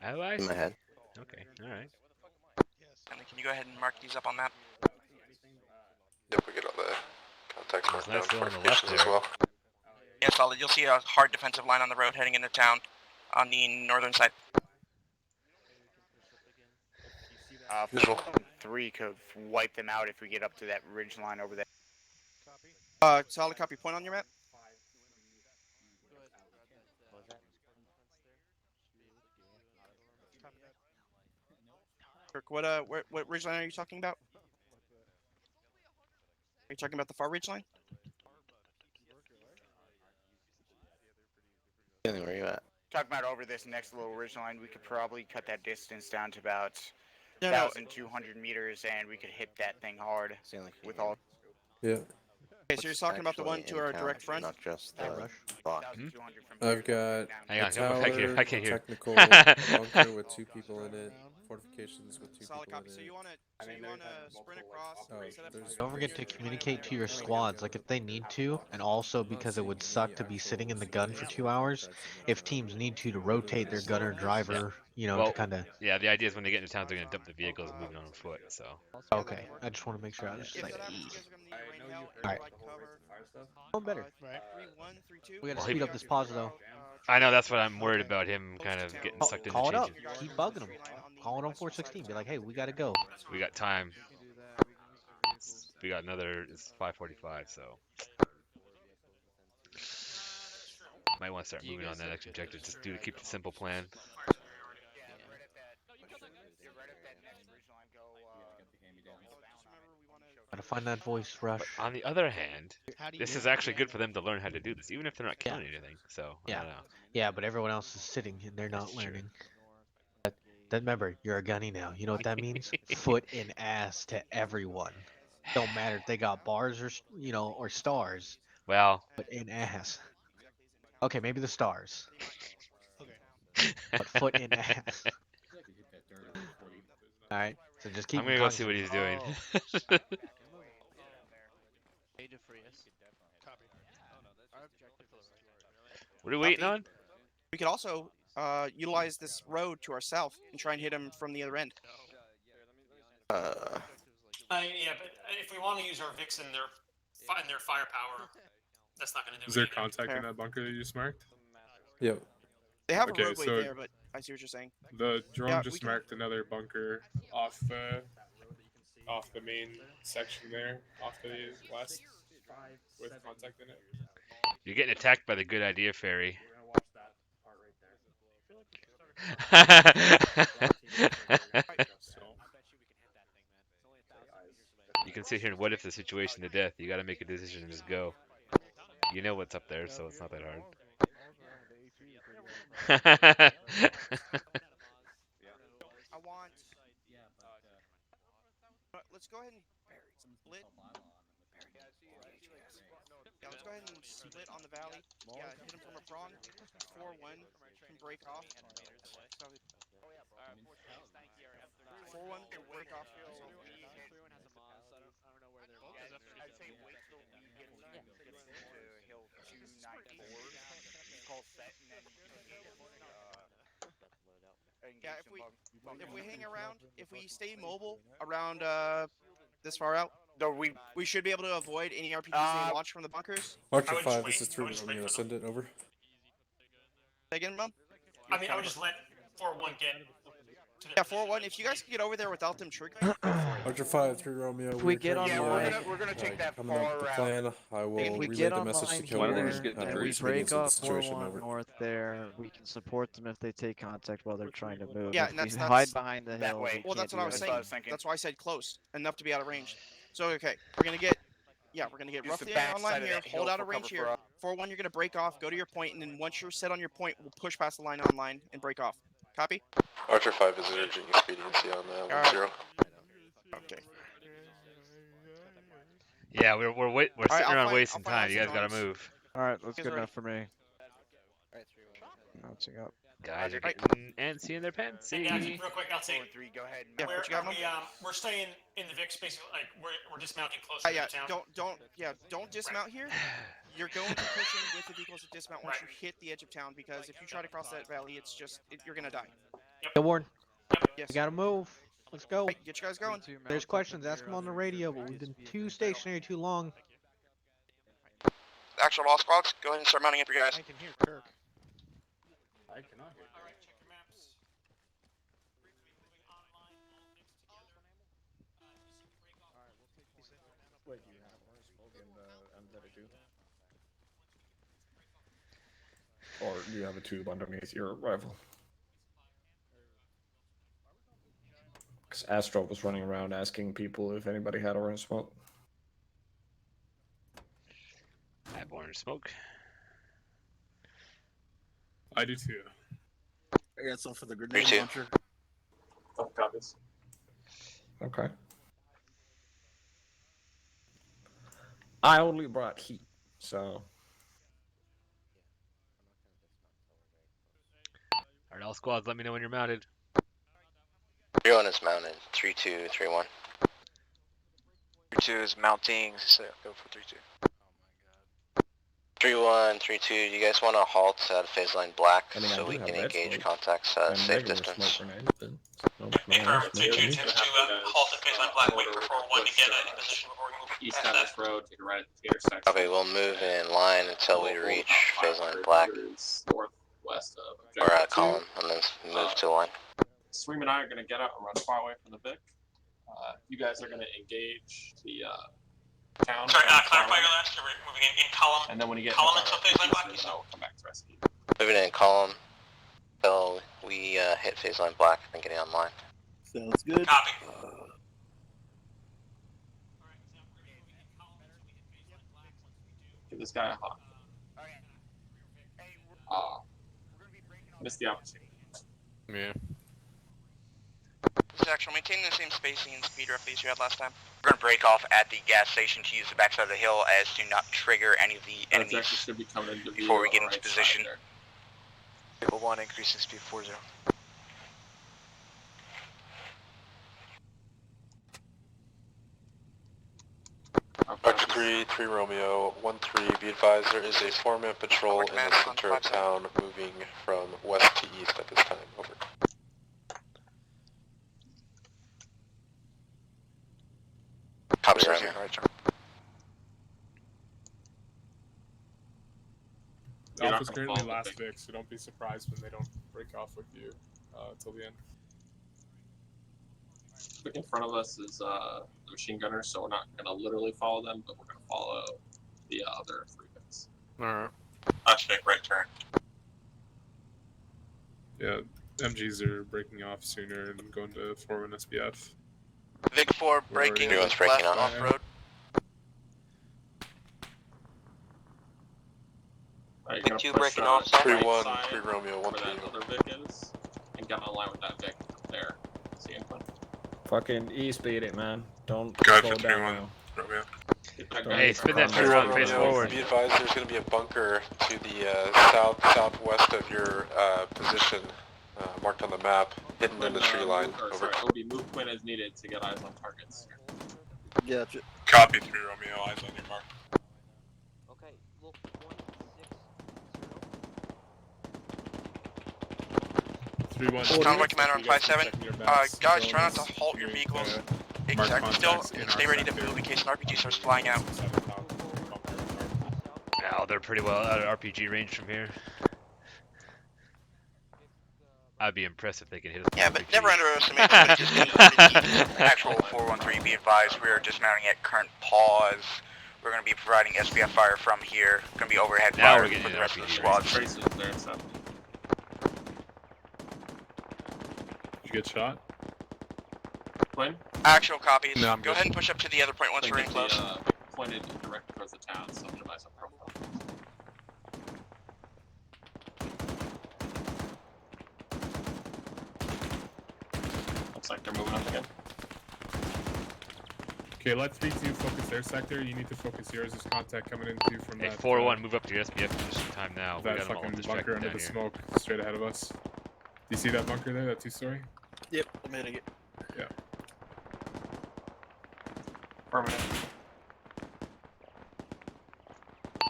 Oh, I In my see. head. Okay, alright. Stanley, can you go ahead and mark these up on map? Yep, we get all the contacts marked Nice down, one on the left fortifications as there. well. Yeah, solid. You'll see a hard defensive line on the road heading into town on the northern side. Visual. 3 could wipe them out if we get up to that ridge line over there. Solid copy. Point on your map. Kirk, what ridge line are you talking about? Are you talking about the far ridge line? Stanley, where you at? Talking about over this next little ridge line, we could probably cut that distance down to about No, 1,200 meters, and we could hit that thing hard with all. Yeah. Okay, so you're talking about the one to our direct front? Not just the Rush. block. 1,200 from I've got Hang a on, tower, I can't hear. technical, a bunker with 2 people in it, fortifications with 2 Solid people copy. in So it. you wanna sprint across? Set up there's- Don't forget to communicate to your squads, like if they need to, and also because it would suck to be sitting in the gun for 2 hours, if teams need to rotate their gunner driver, you know, Well, to kind of. yeah, the idea is when they get into town, they're gonna dump the vehicles and move on foot. So. Okay, I just want to make sure I was just like. Alright. Going better. We gotta Well, speed up this pause though. I know that's what I'm worried about him kind of getting sucked into Call it up. changing. Keep bugging them. Call it on 416. Be like, hey, we gotta go. We got time. We got another. It's 5:45, so might want to start moving on that next objective. Just do to keep the simple plan. Gotta find that voice, Rush. But on the other hand, this is actually good for them to learn how to do this, even if they're not killing anything. So I Yeah. don't know. Yeah, but everyone else is sitting and they're not learning. Then remember, you're a gunny now. You know what that means? Foot in ass to everyone. Don't matter if they got bars or or stars. Well. Foot in ass. Okay, maybe the stars. But foot in ass. All right. So just keep. I'm gonna go see what he's doing. What are we waiting on? We could also utilize this road to our south and try and hit him from the other end. Yeah, but if we want to use our Vix and their firepower, that's not going to do Is there anything. contact Fair. in that bunker that you just marked? Yep. They have Okay, a roadway so there, but I see what you're saying. The drone Yeah, we just can- marked another bunker off the main section there, off the west, with contact in it. You're getting attacked by the good idea fairy. You can sit here and what if the situation to death. You gotta make a decision and just go. You know what's up there, so it's not that hard. I want. Let's go ahead and split. Yeah, let's go ahead and split on the valley. Yeah, hit him from a prong. 4-1 can break off. 4-1 can break off. I'd say wait till we get to hill 294. Call set, and then you can Yeah, if we hang around, if we stay mobile around this far out, we should be able to avoid any RPGs being launched from the bunkers. Archer 5, this is 3 Romeo. Send it over. Say again, Mom? I mean, I would just let 4-1 get Yeah, 4-1. If you guys can get over there without them triggering, go for it. Archer 5, 3 Romeo. If we get currently, online, we're gonna take that coming up with far the out. plan. I will if we relay get the message to online Kill Why don't we Warren just get and after we explaining break off the situation. 4-1 Over. north there, we can support them if they take contact while they're trying to move. Yeah, If and we that's hide behind the that hill, way. we Well, can't that's what do I was anything. saying. That's why I said close, enough to be out of range. So okay, we're gonna get Use roughly the back online side of here, that hill hold out for of range cover for here. us. 4-1, you're gonna break off, go to your point, and then once you're set on your point, we'll push past the line online and break off. Copy? Archer 5 is urging expediency on 1-0. Okay. Yeah, we're sitting I'll around find wasting time. You guys Oxygen gotta arms. move. Alright, that's Guys good ready? enough for me. Mounting up. Guys are getting antsy in their And guys, pantsy. real quick, I'll say, 3, go ahead. Yeah, we're, what you got, Mo? we're staying in the Vic space, like we're dismounting closer Yeah, to town. don't dismount here. You're going to push in with the vehicles to dismount once you hit the edge of town, because if you try to cross that valley, it's just you're gonna die. Kill Warren. Yes. We gotta move. Let's go. Right, get you guys going. There's questions. Ask them on the radio, but we've been too stationary too long. Actual all squads, go ahead and start mounting up your guys. I can hear Kirk. I cannot hear. All right, check your maps. Wait, you have orange smoke and M32? Or do you have a tube underneath your rifle? Because Astro was running around asking people if anybody had orange smoke. I have orange smoke. I do too. I got some for the grenade too. launcher. Copies. Okay. I only brought heat, so. Alright, all squads, let me know when you're mounted. 3-1 is mounted. 3-2, 3-1. 3-2 is mounting, so go for 3-2. 3-1, 3-2, you guys want to halt at phase line black so we can engage contacts at a safe distance. Confirm, 3-2 tends to halt at phase line black, wait for 4-1 to get in position before we move East past down that. this road, take a right at the intersection. Okay, we'll move in line until we reach phase line black. Northwest of Or column, and then move to line. Stream and I are going to get out and run far away from the Vic. You guys are going to engage the town. Sorry, clarify your last, you're moving in column. And then when you get column until phase line black, you said? I'll come back to rescue. Moving in column until we hit phase line black and then getting online. Sounds good. Copy. Give this guy a hug. Missed the opportunity. Yeah. This is actually maintaining the same spacing and speed roughly as you had last time. We're going to break off at the gas station to use the backside of the hill as to not trigger any of the enemies Should be coming into view before we on get the into right position. side Vehicle 1 increasing speed 40. Archer 3, 3 Romeo, 1-3, be advised there is a 4-man patrol in the center of town moving from west to east at this time. Over. Copy, Romeo. The Alpha's currently last Vic, so don't be surprised when they don't break off with you till the end. In front of us is the machine gunners, so we're not going to literally follow them, but we're going to follow the other 3 Vics. Alright. Last Vic, right turn. Yeah, MGs are breaking off sooner and going to 4-1 SBF. Vic 4 breaking Everyone's left breaking off road. Right, Vic 2 breaking off. 3-1, 3 Romeo, where 1-3. that other Vic is, and get online with that Vic there. See him? Fucking E-speed it, man. Don't Go slow ahead for down 3-1, now. Romeo. Hey, spin that Three turn around and face Romeo, forward. be advised there's going to be a bunker to the southwest of your position, marked on the map, hidden in the tree line. Over. Obi, move when as needed to get eyes on targets. Gotcha. Copy 3 Romeo, eyes on your mark. Okay, look, 3-1. Convoy commander on 5-7. Guys, try not to halt your vehicles. Exactly. Still, and stay ready to move in case an RPG starts flying out. Now they're pretty well out of RPG range from here. I'd be impressed if they can hit us. Yeah, but never underestimate somebody just being ready. Actual 413, be advised, we are dismounting at current pause. We're going to be providing SBF fire from here. Going to be overhead Now fire we're getting for the an rest of the RPG. squads. Traces there, so. Did you get shot? Quinn? Actual copies. No, I'm Go good. ahead and push up to the other point once we're in close. Pointed directly towards the town, so minimize our profile. Looks like they're moving up again. Okay, let 3-2 focus their sector. You need to focus yours. There's contact coming into from Hey, that. 4-1, move up to your SPF position time now. We That got them all fucking distracted bunker under down the here. smoke, straight ahead of us. Do you see that bunker there? That 2-story? Yep, I'm hitting it. Yeah. Permanent.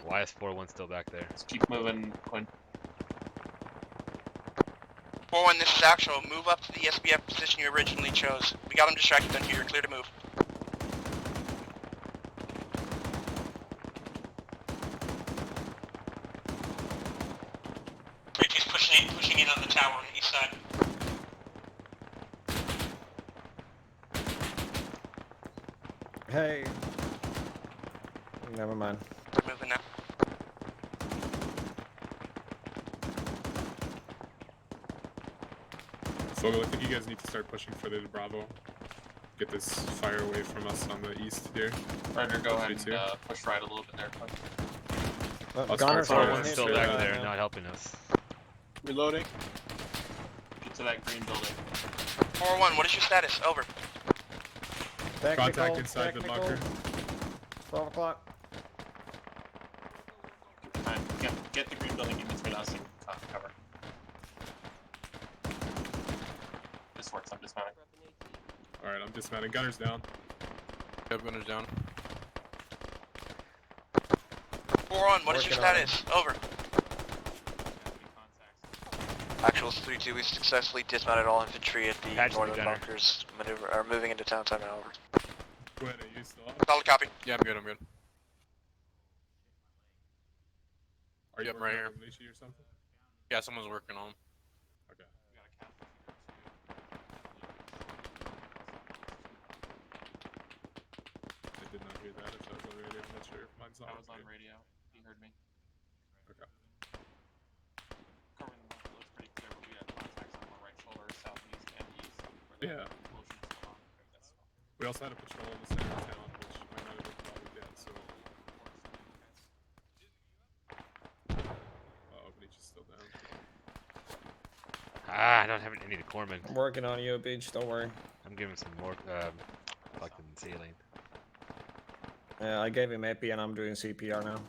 Why is 4-1 still back there? Let's keep moving, Quinn. 4-1, this is actual. Move up to the SBF position you originally chose. We got them distracted down here. You're clear to move. He's pushing in on the tower on the east side. Hey. Never mind. They're moving now. So I think you guys need to start pushing further to Bravo. Get this fire away from us on the east here. Ryder, go ahead and push right a little bit there, Quinn. Gunner's 4-1's still back there, not helping us. Reloading. Get to that green building. 4-1, what is your status? Over. Contact inside the bunker. 12 o'clock. Get the green building in between us and cover. This works, I'm dismounting. Alright, I'm dismounting. Gunner's down. Yep, gunner's down. 4-1, what is your Working on status? Over. Actuals 3-2, we successfully dismounted all infantry at the Patch the northern gunner. bunkers. Are moving into town time now. Over. Quinn, are you still up? Solid copy. Yeah, I'm good, I'm good. Are you Yep, right here. on Leashy or something? Yeah, someone's working on him. Okay. I did not hear that. If that was on radio, I'm not sure if mine's on. I was on radio. He heard me. Okay. Covering the bunker looks pretty clear, but we had contacts on the right shoulder, southeast, and east. Yeah. We also had a patrol in the center of town, which might not have been followed yet, so... Uh-oh, Beach is still down. Ah, I don't have any of the corpsmen. I'm working on you, Beach. Don't worry. I'm giving some more, fucking saline. Yeah, I gave him AP and I'm doing CPR now.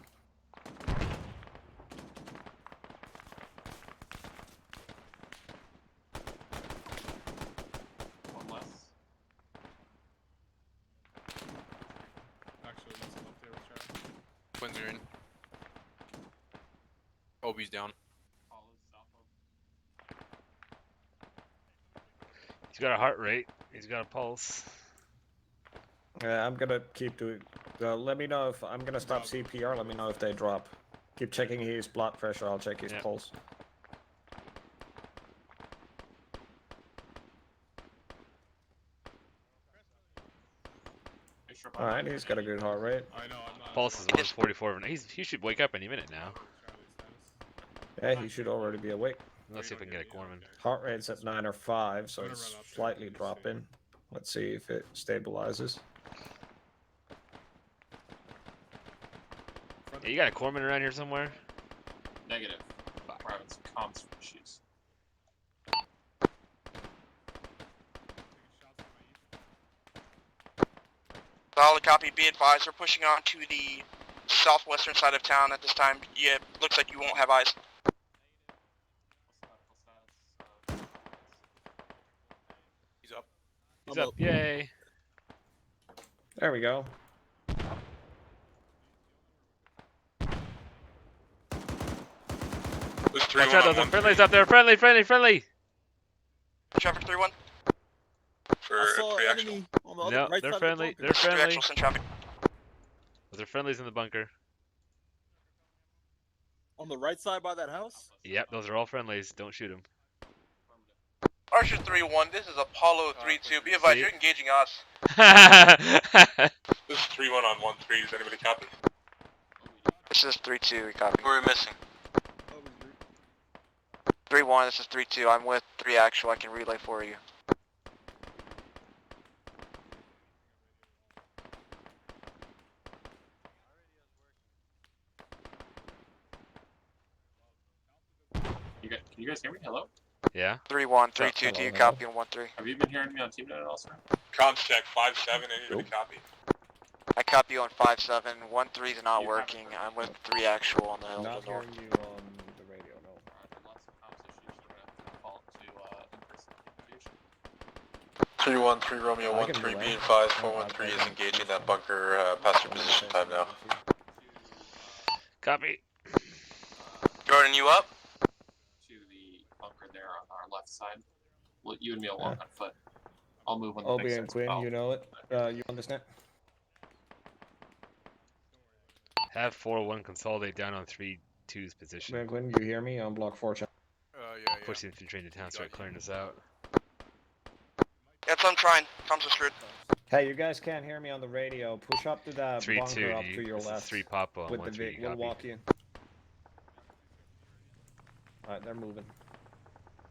One less. Actually, he's up there with Travis. Twins are in. Obi's down. He's got a heart rate. He's got a pulse. Yeah, I'm gonna keep doing. Let me know if I'm gonna stop CPR. Let me know if they drop. Keep checking his blood pressure. I'll check his pulse. All right, he's got a good heart rate. I know, I'm not... Pulse is 144. He should wake up any minute now. Yeah, he should already be awake. Let's see if we can get a corpsman. Heart rate's at 9 or 5, so it's slightly dropping. Let's see if it stabilizes. Yeah, you got a corpsman around here somewhere? Negative. We're having some comms issues. Solid copy. Be advised, we're pushing on to the southwestern side of town at this time. Yeah, looks like you won't have eyes. He's up. He's up. Yay. There we go. Watch out, those are friendlies up there. Friendly. Traffic 3-1. I saw an enemy on the No, right they're side friendly. of the They're bunker. friendly. Actual send traffic. Those are friendlies in the bunker. On the right side by that house? Yep, those are all friendlies. Don't shoot them. Archer 3-1, this is Apollo 3-2. Be advised, See? you're engaging us. This is 3-1 on 1-3. Does anybody copy? This is 3-2, we copy. Who are we missing? Oh, we agree. 3-1, this is 3-2. I'm with 3 actual, I can relay for you. Can you guys hear me? Hello? Yeah. 3-1, 3-2, Hello, do you hello. copy on 1-3? Have you been hearing me on TeamNet at all, sir? Comms check 5-7. Anybody copy? I copy you on 5-7. 1-3 is not You working. haven't I'm with 3 actual on the hill to Not the north. hearing you on the radio, no. Lots of comms issues, so we're going to have to default to in-person communication. 313 Romeo I can 13, relay. be advised, No, 413 is I engaging can- that bunker past your position time now. Copy. Jordan, you up? To the bunker there on our left side. You and me will walk on foot. I'll move when the Obi big and starts Quinn, to you know it. You understand? Have 4-1 consolidate down on 3-2's position. Obi and Quinn, you hear me on block 4 channel? Yeah. Push the infantry into town, start clearing us out. That's what I'm trying. Comms are screwed. Hey, you guys can't hear me on the radio. Push up to that 3-2. bunker up to your This is left. 3 Papa on With the 1-3. Vic, we'll Copy. walk you. Alright, they're moving.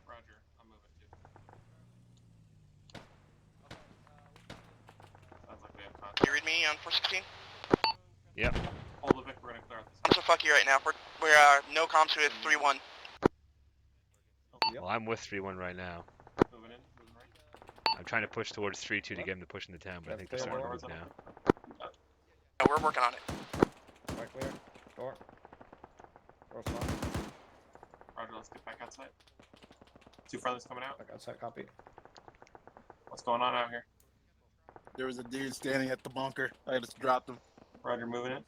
Roger, I'm moving too. Sounds like we have contact. You read me on 416? Yep. Hold the Vic, we're gonna clear out this. I'm so fuck you right now. We're no comms with 3-1. Well, I'm with 3-1 right now. Moving in, moving right. I'm trying to push towards 3-2 to get him to push into town, but I think they're starting to move now. No, we're working on it. Right, clear. Door. Door's locked. Roger, let's get back outside. 2 friendlies coming out. Back outside, copy. What's going on out here? There was a dude standing at the bunker. I just dropped him. Roger, moving in.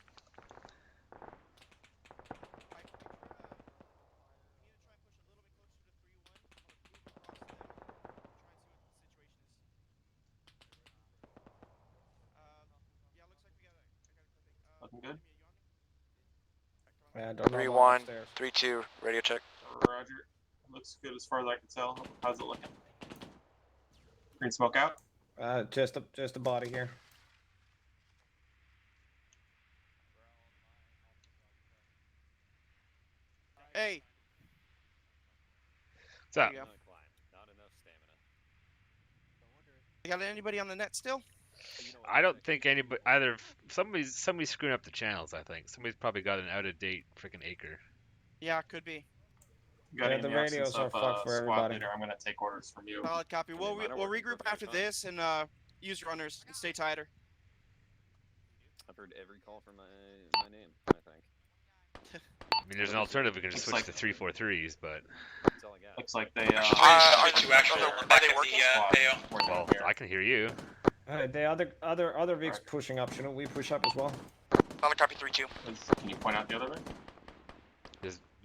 Looking good. Yeah, don't know 3-1, upstairs. 3-2, radio check. Roger. Looks good as far as I can tell. How's it looking? Green smoke out? Just a body here. Hey. What's up? There you go. Not enough stamina. You got anybody on the net still? I don't think anybody either. Somebody's screwing up the channels. I think somebody's probably got an out of date freaking acre. Yeah, could be. Got The radios are fucked for everybody. Leader, I'm gonna take orders from you. Solid copy. We'll regroup after this and use runners and stay tighter. I've heard every call for my name, I think. I mean, there's an alternative. We can just switch to 3-4-3s, but That's all I got. Looks like they Are they working? well, I can hear you. The other Vic's pushing up. Shouldn't we push up as well? Solid copy 3-2. Can you point out the other Vic?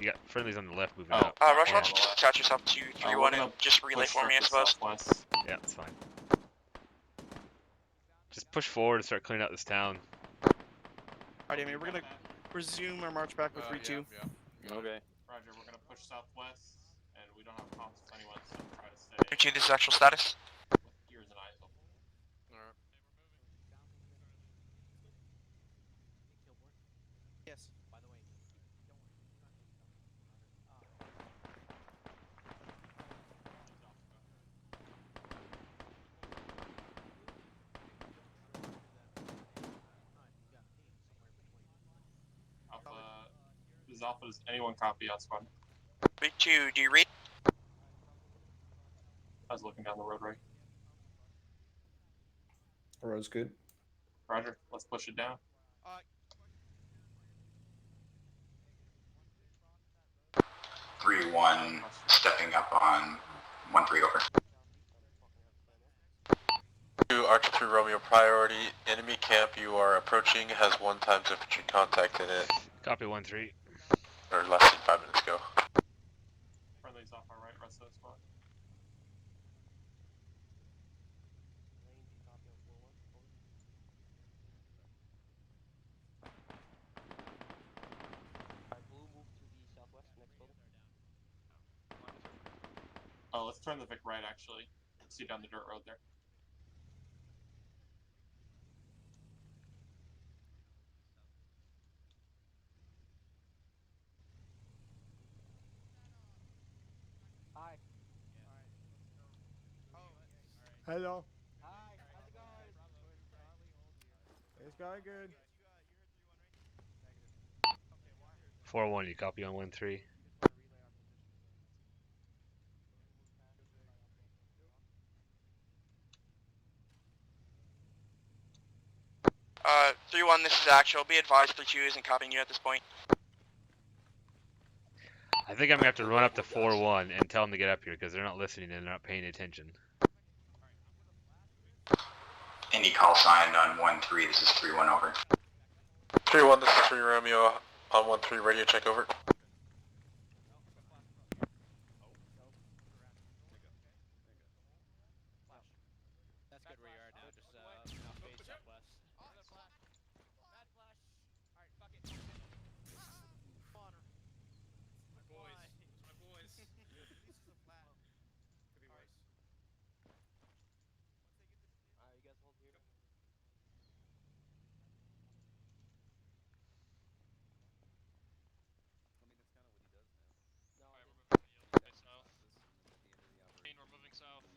You got friendlies on the left moving Oh, up. Rush, why don't you just attach yourself to 3-1 and just relay for me, I suppose. Yeah, that's fine. Just push forward and start cleaning out this town. Alright, I mean, we're gonna resume our march back with 3-2. Okay. Roger, we're gonna push southwest, and we don't have comms with anyone, so try to stay 3-2, this is actual status. with ears and eyes open. Yes. Alpha, this is Alpha. Does anyone copy on squad? 3-2, do you read? I was looking down the road, right? Road's good. Roger, let's push it down. 3-1, stepping up on 1-3 over. To Archer 3 Romeo priority, enemy camp you are approaching has 1 times infantry contact in it. Copy 1-3. Or less than 5 minutes ago. Friendly's off our right, rest of the squad. Oh, let's turn the Vic right, actually. Let's see down the dirt road there. Hi. Hello. Hi. How's it going? It's going good. 4-1, you copy on 1-3. Uh, 3-1, this is actual. Be advised 3-2 isn't copying you at this point. I think I'm gonna have to run up to 4-1 and tell them to get up here because they're not listening and they're not paying attention. Indy call sign on 1-3, this is 3-1 over. 3-1, this is 3 Romeo on 1-3, radio check over. That's good where you are now, just now face up west. You guys hold here. No, I didn't. South. We're moving south.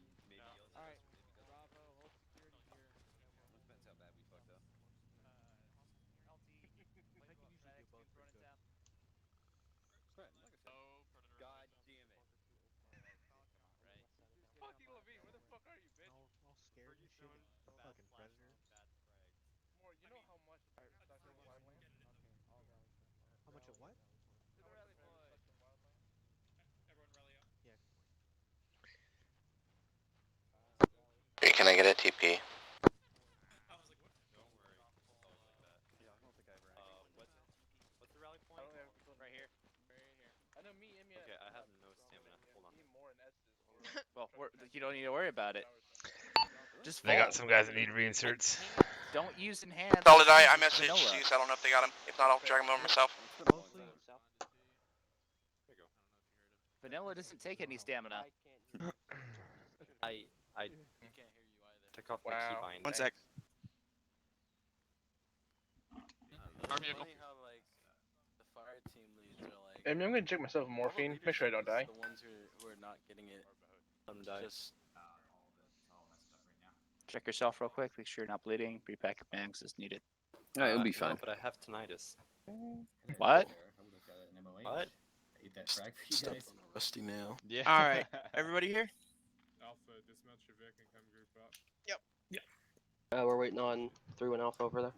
All right, Bravo, hold security here. Depends how bad we fucked up. I can usually do both pretty good. God damn it. Fucking Levine, where the fuck are you, bitch? All scared and shit. The fucking predator. More, you know how much. Alright, Dr. Wildland. Okay, all rally to How much of what? To the rally point. Everyone rally up. Yeah. Hey, can I get a TP? Don't worry. It's always like that. Yeah, I don't think I ever what's the rally point? Right here. Right here. I know me, Emmy. Okay, I have no stamina. Hold on. More in S's. Well, you don't need to worry about it. Just They fall. got some guys that need reinserts. Don't use enhanced. Solid I messaged vanilla. Zeus, I don't know if they got him. If not, I'll drag him over myself. Mostly. Vanilla doesn't take any stamina. I Can't hear you either. took off my keybind. One sec. Our vehicle. Funny how like the fire team leads are like. I'm gonna check myself with morphine. Make sure I don't die. The ones who are not getting it. Just Check yourself real quick. Make sure you're not bleeding. Repack your bags as needed. No, it'll be fine. No, but I have tinnitus. What? What? Stuff on a rusty nail. Yeah. All right, everybody here? Alpha, dismount your Vic and come group up. We're waiting on 3-1 Alpha over there.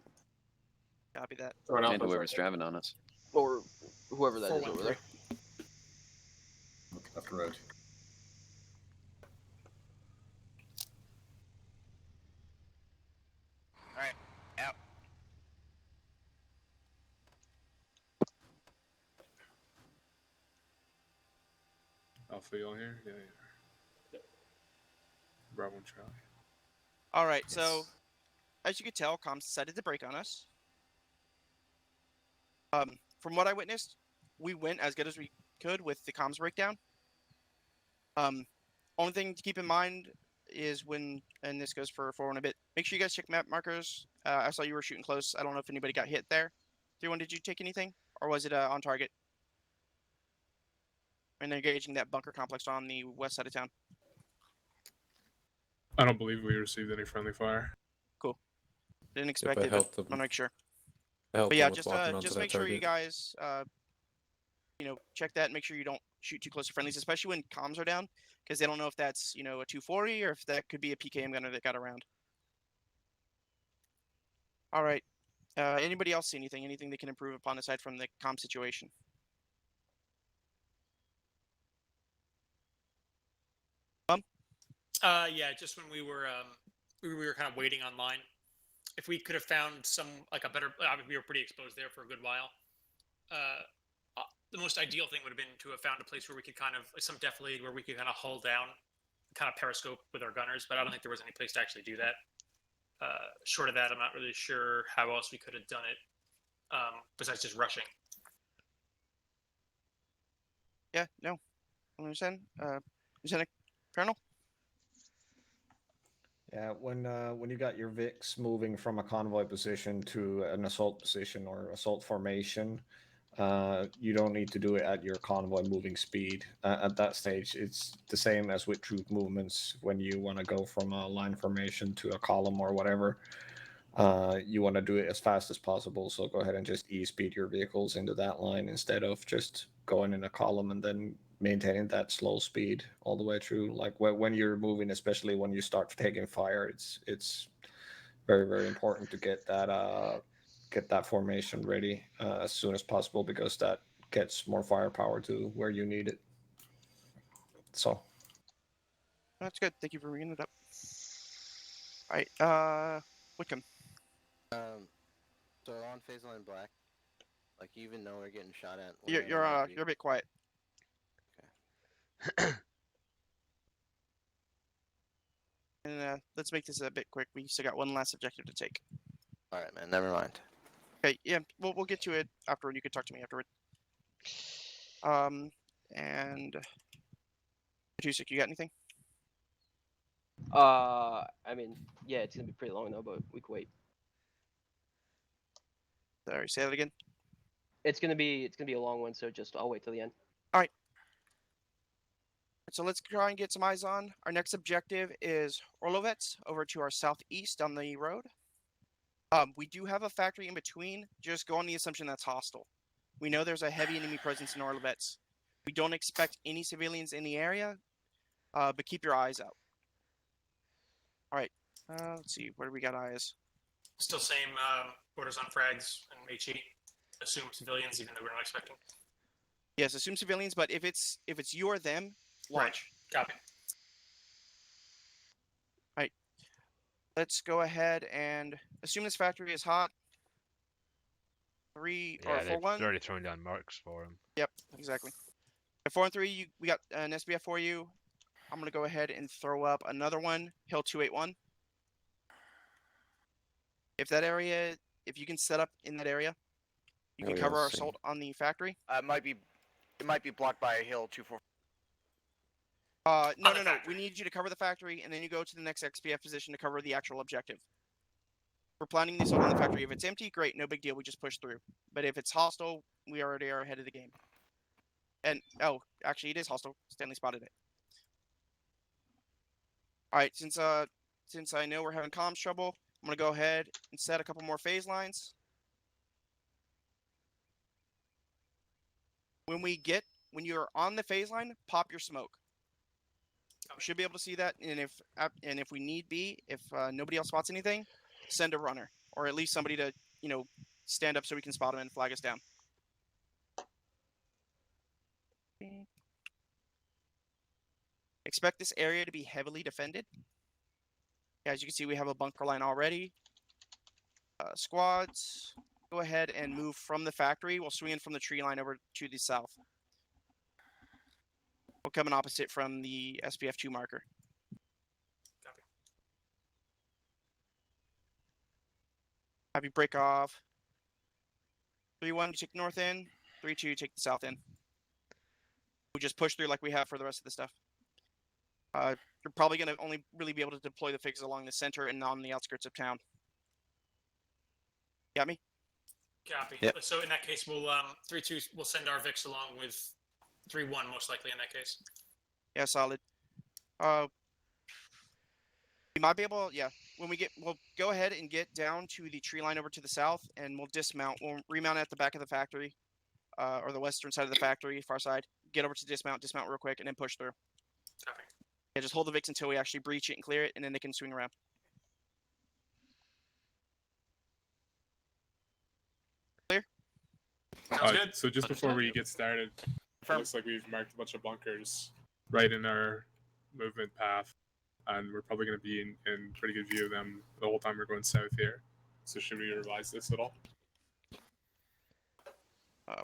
Copy that. And whoever's driving on us. Or whoever that is over there. Left road. Alright, out. Alpha, you all here? Yeah. Bravo and Charlie. All right, so as you could tell, comms decided to break on us. From what I witnessed, we went as good as we could with the comms breakdown. Only thing to keep in mind is when, and this goes for 4-1 a bit, make sure you guys check map markers. I saw you were shooting close. I don't know if anybody got hit there. 3-1, did you take anything? Or was it on target? And they're engaging that bunker complex on the west side of town. I don't believe we received any friendly fire. Cool. Didn't expect it, but I want to make sure. But yeah, just make sure you guys, check that and make sure you don't shoot too close to friendlies, especially when comms are down, because they don't know if that's, a 240 or if that could be a PKM gunner that got around. All right. Anybody else see anything? Anything they can improve upon aside from the comm situation? Yeah, just when we were kind of waiting online. If we could have found some a better, we were pretty exposed there for a good while. The most ideal thing would have been to have found a place where we could kind of some def lead where we could kind of hull down, kind of periscope with our gunners. But I don't think there was any place to actually do that. Short of that, I'm not really sure how else we could have done it besides just rushing. Yeah, no, I understand. Lieutenant, Colonel? Yeah, when you got your VIX moving from a convoy position to an assault position or assault formation, you don't need to do it at your convoy moving speed. At that stage, it's the same as with troop movements. When you want to go from a line formation to a column or whatever, you want to do it as fast as possible. So go ahead and just e-speed your vehicles into that line instead of just going in a column and then maintaining that slow speed all the way through. Like when you're moving, especially when you start taking fire, it's very very important to get that formation ready as soon as possible because that gets more firepower to where you need it. So That's good. Thank you for bringing it up. All right. Wickham. So on phase line black, like you even know we're getting shot at. You're a bit quiet. And let's make this a bit quick. We still got one last objective to take. All right, man. Never mind. Okay. Yeah. We'll get to it afterward. You can talk to me afterward. And Tusik, you got anything? I mean, yeah, it's gonna be pretty long though, but we can wait. Sorry, say that again. It's gonna be a long one, so just I'll wait till the end. All right. So let's try and get some eyes on. Our next objective is Orlovets over to our southeast on the road. We do have a factory in between. Just go on the assumption that's hostile. We know there's a heavy enemy presence in Orlovets. We don't expect any civilians in the area, but keep your eyes out. All right. Let's see. Where do we got eyes? Still same orders on frags and HE. Assume civilians, even though we're not expecting. Yes, assume civilians, but if it's you or them, launch. Right. Copy. All right. Let's go ahead and assume this factory is hot. 3 or 4 1. They're already throwing down marks for him. Yep, exactly. At 4 and 3, we got an SBF for you. I'm gonna go ahead and throw up another one, Hill 281. If you can set up in that area, you can cover our assault on the factory. It might be blocked by a hill 2-4. No. We need you to cover the factory, and then you go to the next XPF position to cover the actual objective. We're planning the assault on the factory. If it's empty, great, no big deal. We just push through. But if it's hostile, we already are ahead of the game. And actually, it is hostile. Stanley spotted it. All right, since I know we're having comms trouble, I'm gonna go ahead and set a couple more phase lines. When you're on the phase line, pop your smoke. We should be able to see that, and if we need be, if nobody else spots anything, send a runner or at least somebody to stand up so we can spot them and flag us down. Expect this area to be heavily defended. As you can see, we have a bunker line already. Squads, go ahead and move from the factory. We'll swing in from the tree line over to the south. We'll come in opposite from the SPF 2 marker. Copy. Have you break off. 3-1, you take the north end. 3-2, you take the south end. We just push through like we have for the rest of the stuff. You're probably going to only really be able to deploy the fixes along the center and on the outskirts of town. Got me? Copy. Yep. So in that case, we'll 3-2. We'll send our VIX along with 3-1, most likely in that case. Yeah, solid. We might be able. Yeah, we'll go ahead and get down to the tree line over to the south, and we'll dismount. We'll remount at the back of the factory, or the western side of the factory, far side. Get over to dismount real quick, and then push through. Copy. Yeah, just hold the VIX until we actually breach it and clear it, and then they can swing around. Clear? Sounds good. So just before we get started, it looks like we've marked a bunch of bunkers right in our movement path, and we're probably going to be in pretty good view of them the whole time we're going south here. So should we revise this at all?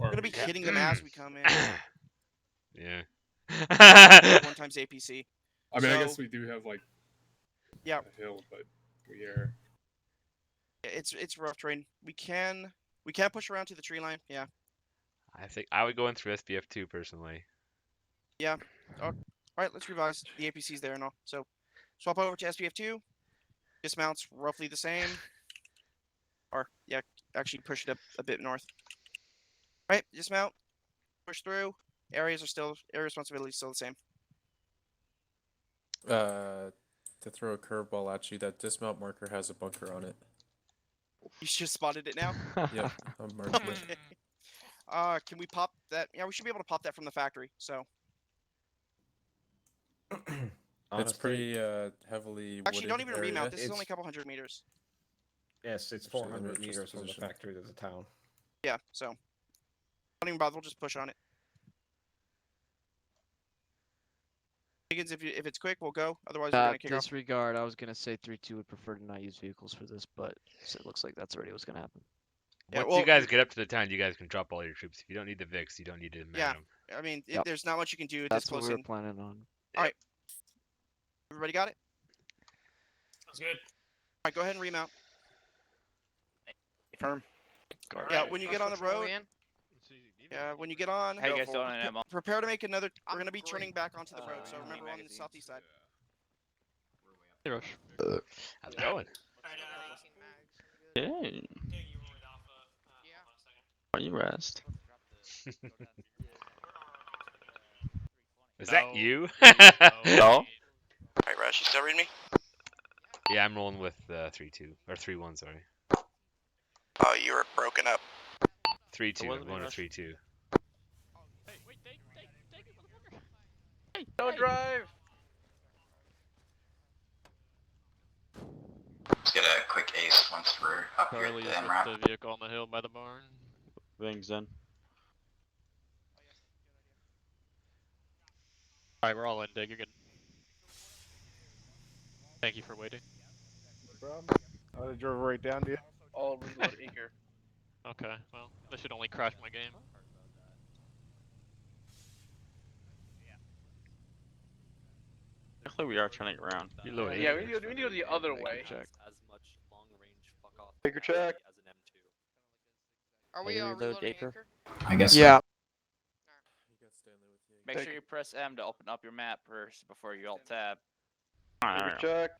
We're going to be hitting them as we come in. Yeah. 1 times APC. I mean, I guess we do have like a hill, but we are. It's rough terrain. We can push around to the tree line. Yeah. I think I would go in through SPF 2 personally. Yeah. All right, let's revise. The APC's there and all. So swap over to SPF2. Dismount's roughly the same. Or, yeah, actually push it up a bit north. All right, dismount. Push through. Area responsibility is still the same. To throw a curveball at you, that dismount marker has a bunker on it. You just spotted it now? Yep, I'm marking it. Okay. Can we pop that? Yeah, we should be able to pop that from the factory, so. It's pretty heavily wooded. Actually, don't even area. remount. This is only a couple hundred meters. Yes, it's 400 meters from the factory to the town. Yeah, so. Don't even bother. We'll just push on it. Higgins, if it's quick, we'll go. Otherwise, we're going to kick off. Disregard. I was going to say 3-2 would prefer to not use vehicles for this, but it looks like that's already what's going to happen. Yeah, once you guys get up to the town, you guys can drop all your troops. If you don't need the Vix, you don't need to man them. I mean, there's not much you can do. That's this close what we were in. planning on. All right. Everybody got it? Sounds good. All right, go ahead and remount. Firm. Yeah, when you get on the road. Yeah, when you get on. How you guys doing on ammo? Prepare to make another. We're going to be turning back onto the road, so remember on the southeast side. Hey, Rush. How's it going? Hey. Are you rest? Is that you? No. Alright, Rush, you still read me? Yeah, I'm rolling with 3-2 or 3-1. Sorry. Oh, you were broken up. 3-2. I'm going to 3-2. Don't drive. Let's get a quick ace once we're up here at Charlie the is MRAP. with the vehicle on the hill by the barn. Wings in. Alright, we're all in, Dig. You're good. Thank you for waiting. No problem. I drove right down to you. All reload eager. Okay, well, this should only crash my game. Actually, we are turning around. Yeah, we need to go the other way. As much long range fuck off Baker check. as an M2. Are we reloading anchor? I guess Yeah. Make Make sure you press M to open up your map first before you alt tab. Baker check.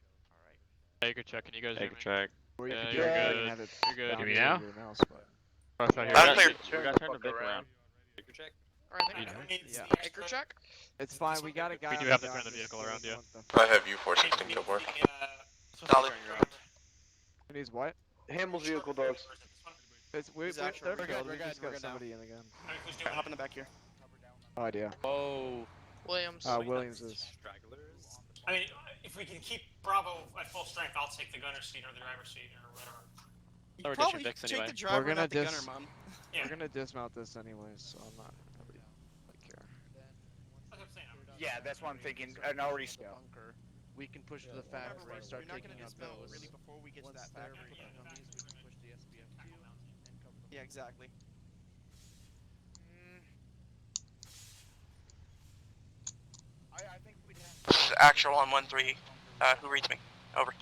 Baker check, can you guys hear Baker me? check. Yeah, you're good. You're good. Hear me now? Rush out here. I'm clear. We gotta turn the Vic around. Baker check. Yeah. Anchor check? It's fine. We got a guy. We do on have the to turn ground the just vehicle so around, we yeah. want the- I have U416 Kilmore. Solid. Who needs what? Hamill's vehicle does. He's actually- We're good. We just got somebody in again. Alright, hop in the back here. Oh, idea. Oh. Williams. Williams is. Stragglers. I mean, if we can keep Bravo at full strength, I'll take the gunner seat or the driver's seat or whatever. You Or probably Vix take anyway. the driver, gonna not the dis- gunner, Mom. Yeah. We're gonna dismount this anyways, so I'm not really care. Yeah, that's what I'm thinking. And already. Bunker. We can push to the factory and start taking out those. Really before we get to that factory. on these, we can push the SPF2 and cover the Yeah, exactly. I think we'd have This is actual on 1-3. Who reads me? Over.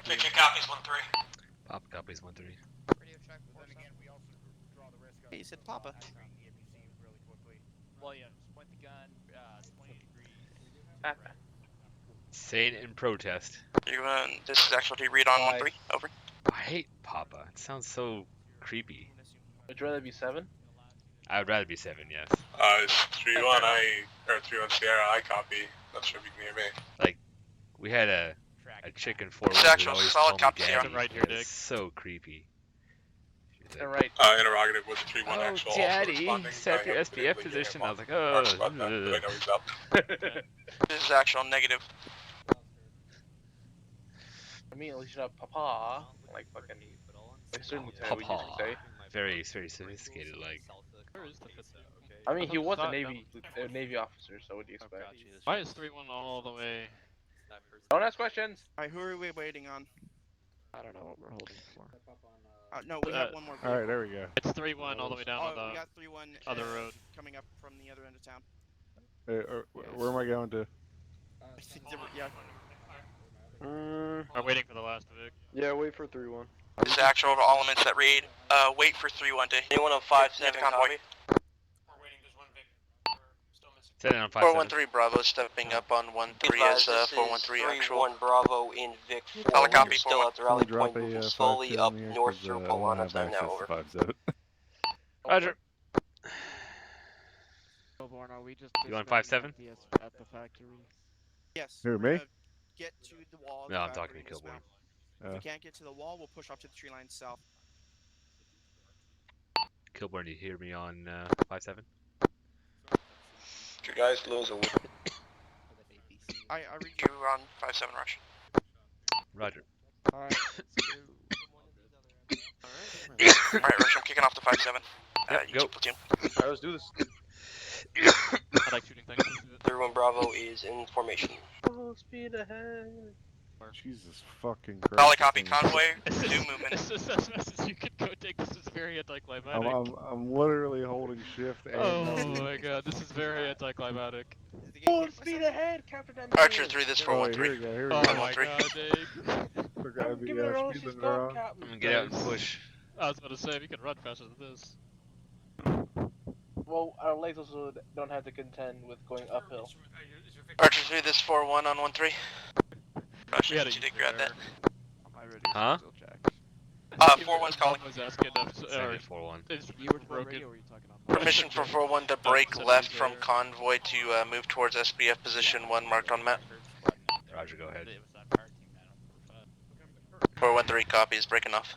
JJ copies 1-3. Pop copies 1-3. Radio check. Then again, we also draw the risk of. He said Papa. Really quickly. Williams, point the gun, 20 degrees. Say it in protest. You, this is actual to read on 1-3. Over. I hate Papa. It sounds so creepy. Would you rather be 7? I would rather be 7, yes. It's 3-1, or 3-1 Sierra, I copy. That should be near me. Like, we had a chick in 4-1 It's who actual always solid called me copy, Daddy. Sierra. Right here, It Dick. was so creepy. She's like, Right. Interrogative was 3-1 oh, actual. also Daddy, responding. set your I haven't been SPF able to get position. him I was on. like, oh. Sorry about that, but I know he's up. This is actual negative. I mean, at least you have Papa. Like fucking. Like certain lieutenant, we Papa. usually say. Very, very sophisticated, like. Where is the fit though? I mean, he was a Thought- Navy officer, so what do you expect? Why is 3-1 all the way? Don't ask questions. Alright, who are we waiting on? I don't know what we're holding for. No, we have one more. Alright, there we go. It's 3-1 all the way down on we the got 3-1 other road. coming up from the other end of town. Where am I going to? I think yeah. I'm waiting for the last Vic. Yeah, wait for 3-1. This is actual to all elements that read. Wait for 3-1 to. Anyone on 5-7 convoy? We're waiting, there's one Vic. We're still missing. Set it on 5-7. 413 Bravo stepping up on 13 as 413 actual. 3-1 Bravo in Vic 4. Solid copy, Still at the rally Drop point, moving a slowly 5-2 up in here, north 'cause, through I don't Polana. have Time now, access over. to 5-7. Roger. Stillborn, are we just You on dismounting 5-7? at the factory? Yes. Who, we're me? gonna get to the wall of No, the I'm factory talking to and Kilborn. dismount. If we can't get to the wall, we'll push off to the tree line south. Kilborn, do you hear me on 5-7? You guys lose a week. I read you on 5-7 Rush. Roger. Alright, Alright, Rush, I'm kicking off the 5-7. Yep, you go. keep platoon. Alright, let's do this. I like shooting things. 3-1 Bravo is in formation. Full speed ahead. Jesus fucking Christ. Solid copy, convoy, resume movement. This is as fast as you could go take. This is very anticlimactic. I'm literally holding shift and Oh my god, this is very anticlimactic. Full speed ahead, Captain Archer 3, this Oh, wait, 413. here we go, here we Oh go. my god, Dave. Forgot I'm the giving it all speed she's limit got, wrong. Captain. Get out and push. I was about to say, if you can run faster than this. Well, our lasers don't have to contend with going uphill. Archer 3, this 4-1 on 1-3. Rush, We had a you did user grab that. error. Huh? 4-1's calling. Was asking if, Second 4-1. is You were broken. radio, or were you talking on Permission for 4-1 to break left from convoy to move towards SBF position 1 marked on map. Roger, go ahead. 413 copies, breaking off.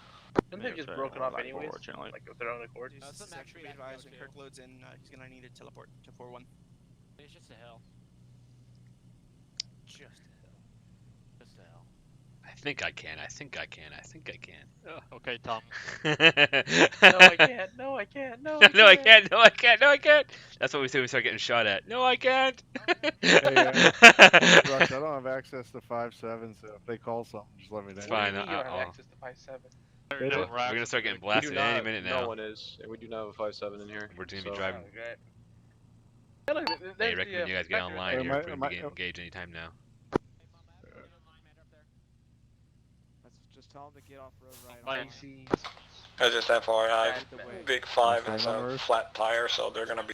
Shouldn't they just broken off anyways? Like of their own accord? Section be advised when Kirk loads in, he's gonna need to teleport to 4-1. It's just a hill. Just a hill. Just a hill. I think I can. I think I can. Okay, Tom. No, I can't. No, I can't. No, I can't. No, I can't. No, I can't. No, I can't. That's what we say when we start getting shot at. No, I can't. Hey, Rush, I don't have access to 5-7, so if they call something, just let me know. It's fine. You don't have access to 5-7. We're gonna start getting blasted any minute now. No one is, and we do not have a 5-7 in here. We're just gonna be so- driving. Hey, look, Hey, there's recommend you guys get online Hey, here. We're am I- gonna be engaged anytime now. Let's just tell them to get off road right Icy. Just FYI, Out the way. Big 5 Staying is on a roof? flat tire, so they're gonna be.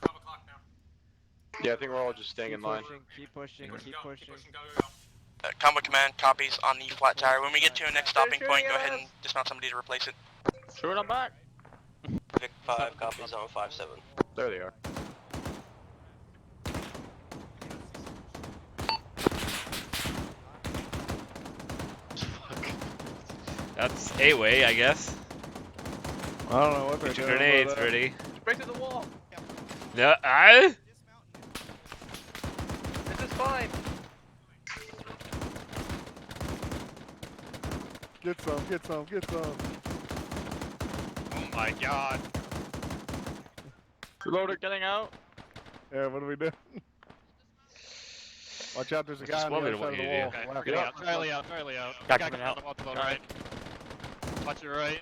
Yeah, I think we're all just staying in line. Keep pushing, keep pushing. Convoy command copies on the flat tire. When we get to a next stopping point, go ahead and dismount somebody to replace it. Sure, I'm back. Vic 5 copies on 5-7. There they are. That's a way, I guess. I don't know what they're Get your doing. grenades but, ready. Break to the wall. No, This is fine. Get some, get some, get some. Oh my god. Reloader getting out. Yeah, what are we doing? Watch out, there's a That's guy on the what we other side of the want you to wall. Okay, Left. we're getting out. Charlie out, Charlie out. Guy Guy coming coming out. out. To the right. Watch your right.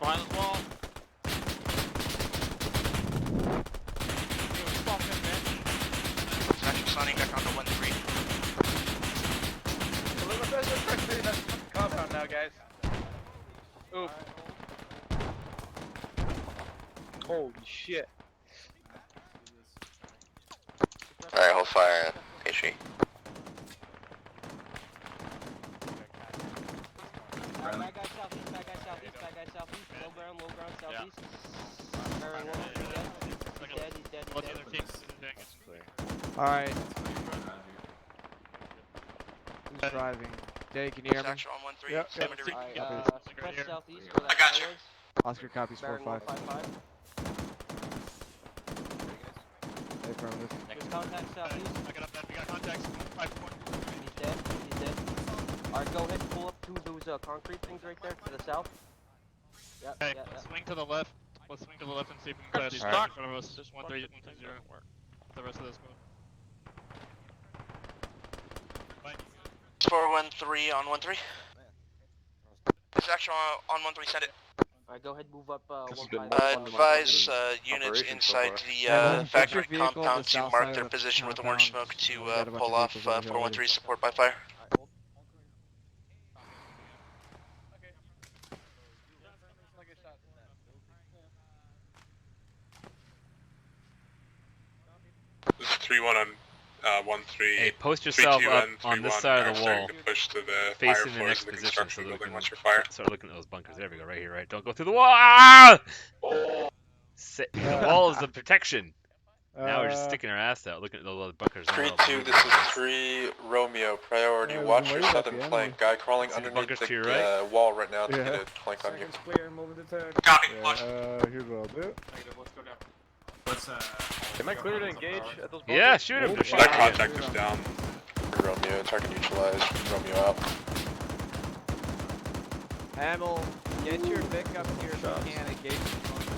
Behind this wall. Actually signing back onto 1-3. That's compound now, guys. Oop. Holy shit. Alright, hold fire, HE. Bad guy southeast, bad guy southeast, bad guy southeast. Low ground, southeast. Bearing 1-3, dead. He's dead, What's the he's other dead. team? Alright. Who's driving? Day, can you hear me? Action on 1-3. Yep, yep. Somebody read. Alright, Copies. fresh southeast where that I got guy you. was. Oscar copies Bearing 4-5. 155. Affirmative. There's contact southeast. I got up that. We got contacts. 5-1. He's dead, he's dead. Alright, go ahead and pull up to those concrete things right there to the south. Yep, Okay, yep, yep. swing to the left. Let's swing to the left and see if we can clear these Alright. guys in front of us. Just 1-3, 1-0. The rest of this move. 413 on 1-3. This action on 1-3, send it. Alright, go ahead and move up This has 1-5. been Advise units operation so inside far. the Yeah, get factory your vehicle to compound the to south mark side their of the position with orange compound. smoke to We got a bunch pull of off vehicles over here 413 already. support by fire. Alright, hold. 3-1 on 1-3. Hey, post yourself 3-2 up and on this 3-1 side of are the starting wall, to push to the higher facing the floors next of the position, so construction that we building. can Watch your fire. start looking at those bunkers. There we go, right here, right? Don't go through the wall. Ah! The wall is the protection. Now we're just sticking our ass out, looking at those bunkers. 3-2, this is 3 Romeo. Priority, watch your southern flank. Guy crawling See the underneath bunkers to your the right? wall right now to Yeah. get a flank on you. Second's clear, moving to third. Copy, Yeah, here's what I'll do. Negative, let's go down. Let's Am I clear to engage at those bunkers? Yeah, shoot him. Shoot That him. contact is down. Romeo, target neutralized. Romeo out. Hamill, get your Vic up here if you can engage the bunkers.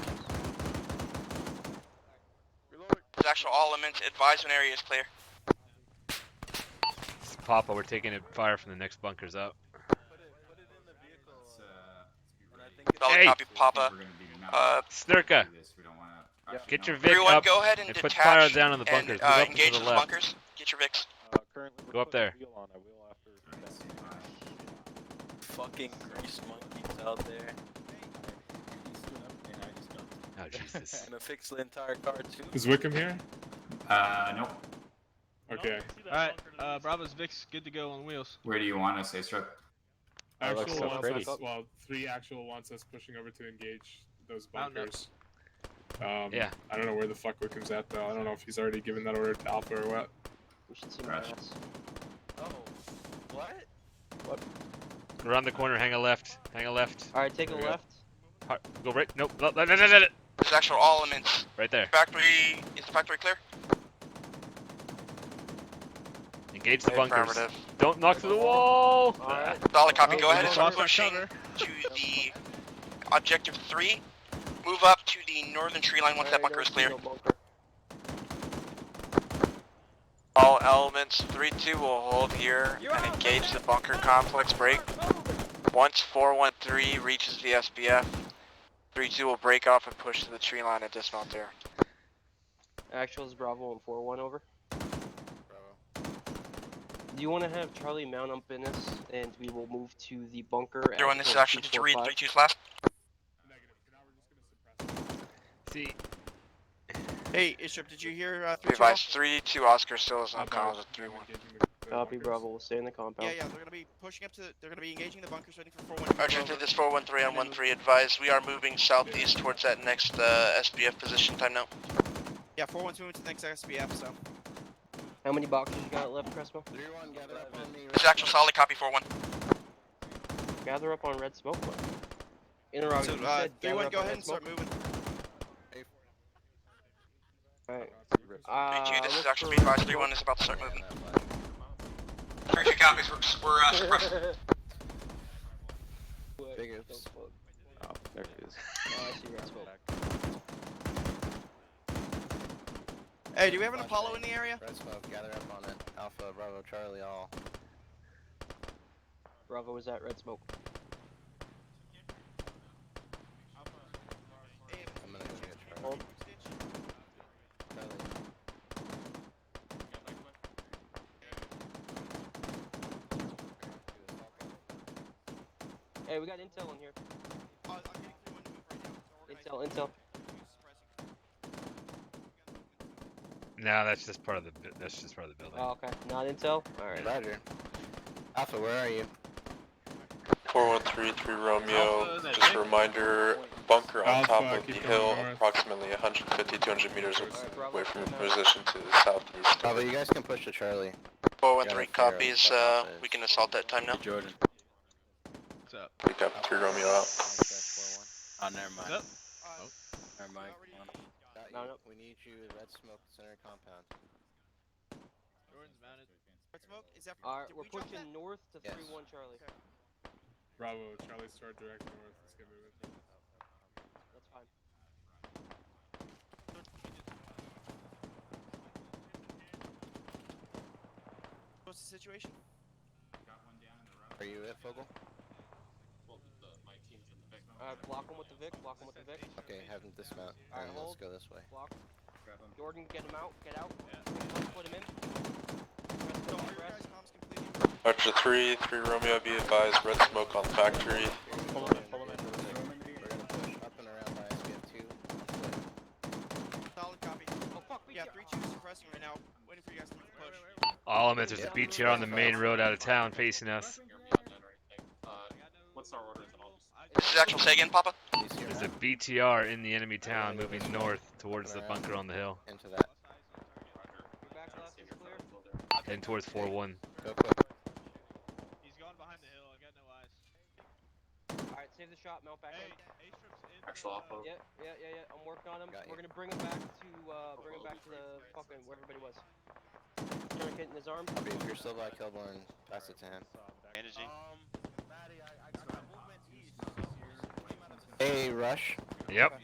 There's actual all elements. Advise when area is clear. It's Papa, we're taking a fire from the next bunkers up. Solid Hey! copy, Papa. Snurka, get your Vic Everyone, up go ahead and and detach put fire down on the and bunkers. Move up and engage to the those left. bunkers. Get your Vics. Go up there. Fucking grease monkeys out there. Oh, Jesus. Gonna fix the entire car too. Is Wickham here? Nope. Okay. Alright, Bravo's Vic's good to go on wheels. Where do you want us, Astruck? Actual wants us, well, 3 actual wants us pushing over to engage those bunkers. Yeah. I don't know where the fuck Wickham's at though. I don't know if he's already given that order to Alpha or what. We should see my ass. Oh, what? Around the corner, hang a left. Hang a left. Alright, take a left. Go right. Nope. There's actual all elements. Right there. Factory, is the factory clear? Engage the bunkers. Affirmative. Don't knock through the wall. Alright. Solid copy. Go ahead and start Cross our pushing cover. to the objective 3. Move up to the northern tree line once that bunker is clear. All elements, 3-2 will hold here and engage the bunker complex break. Once 413 reaches the SBF, 3-2 will break off and push to the tree line and dismount there. Actuals Bravo and 4-1 over. Do you want to have Charlie mount up in us, and we will move to the bunker? Everyone, this is actually to read 3-2's last. See. Hey, Ishop, did you hear? Advise 3-2 Oscar still is on comms with 3-1. Copy, Bravo. We'll stay in the compound. Yeah, they're gonna be pushing up to. They're gonna be engaging the bunkers, waiting for 4-1. Archer, to this 413 on 1-3. Advise we are moving southeast towards that next SBF position. Time now. Yeah, 4-1's moving to the next SBF. So. How many boxes you got left, Crespo? This is actual solid copy 4-1. Gather up on red smoke. Interrogator. So, 3-1, go ahead and start moving. Alright. 3-2, this is actual advised. 3-1 is about to start moving. 3-2 copies. We're suppressed. Big oops. Oh, there it is. Oh, I see red smoke. Hey, do we have an Apollo in the area? Red smoke, gather up on it. Alpha, Bravo, Charlie, all. Bravo is at red smoke. I'm gonna go get Charlie. Hold. Hey, we got intel in here. Intel. No, that's just part of the building. Oh, okay. Not intel? Alright. Roger. Alpha, where are you? 4133 Romeo, just a reminder, bunker on top of the hill, approximately 150-200 meters away from your position to the southeast. Bravo, you guys can push to Charlie. 413 copies. We can assault that time now. Jordan. What's up? Pick up 3 Romeo out. Oh, never mind. What's up? Never mind. No. We need you at red smoke center compound. Jordan's mounted. Red smoke? Is that? Alright, Did we're we drop pushing that? north to Yes. 3-1 Charlie. Bravo, Charlie, start direct north. Let's get moving. That's fine. What's the situation? Are you it, Fogel? Block him with the Vic. Okay, have him dismount, Alright, and let's hold. go this way. Block. Jordan, get him out. Get out. Put him in. Archer 3 Romeo, be advised, red smoke on factory. Pull him in. We're gonna push up and around by SBF2. Solid copy. Oh fuck, Yeah, 3-2 is suppressing right now. Elements, there's a BTR on the main road out of town facing us. What's our orders and all? This is actual. Say again, Papa. There's a BTR in the enemy town moving north towards the bunker on the hill. Into that. Your back left is clear. Heading towards 4-1. Go quick. He's gone behind the hill. I got no eyes. Alright, save the shot, mount back in. Actual off-road. Yeah. I'm working on him. We're gonna bring him back to the fucking where everybody was. Tourniquet in his arm. If you're still by Kilborn, pass it to him. Bandaging. Hey, Rush. Yep.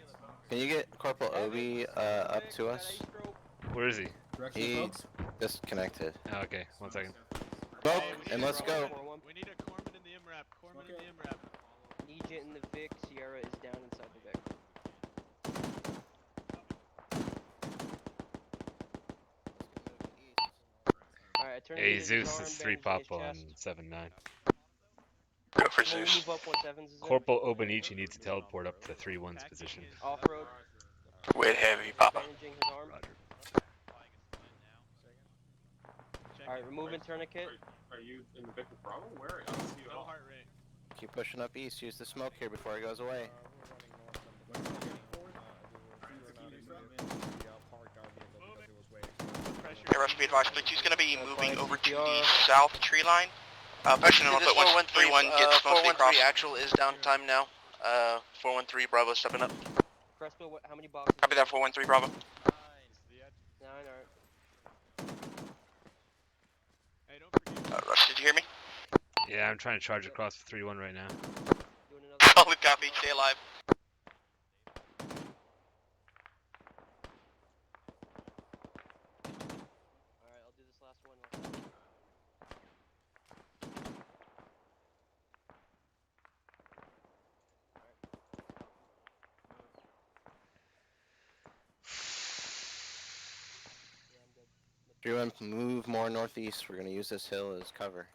Can you get Corporal Obi up to us? Where is he? He disconnected. Oh, okay, 1 second. Smoke, and let's go. We need a corpsman in the MRAP. Corpsman in the MRAP. Agent in the Vic. Sierra is down inside the Vic. Alright, turn Hey, Zeus is 3 Papa on 7-9. Go for Zeus. Corporal Obenichi needs to teleport up to 3-1's position. Off-road. Wait heavy, Papa. Bandaging his arm. Alright, removing tourniquet. Are you in the Victor Bravo? Where are you? I don't see you at all. Heart rate. Keep pushing up east. Use the smoke here before he goes away. Hey, Rush, be advised, Platoon's going to be moving over to the south tree line. Pushing him up at 131 gets mostly across. 413 actual is downtime now. 413 Bravo stepping up. Crespo, how many boxes? Copy that, 413 Bravo. 9, alright. Rush, did you hear me? Yeah, I'm trying to charge across for 3-1 right now. Solid copy, stay alive. Alright, I'll do this last one. Everyone, move more northeast. We're gonna use this hill as cover.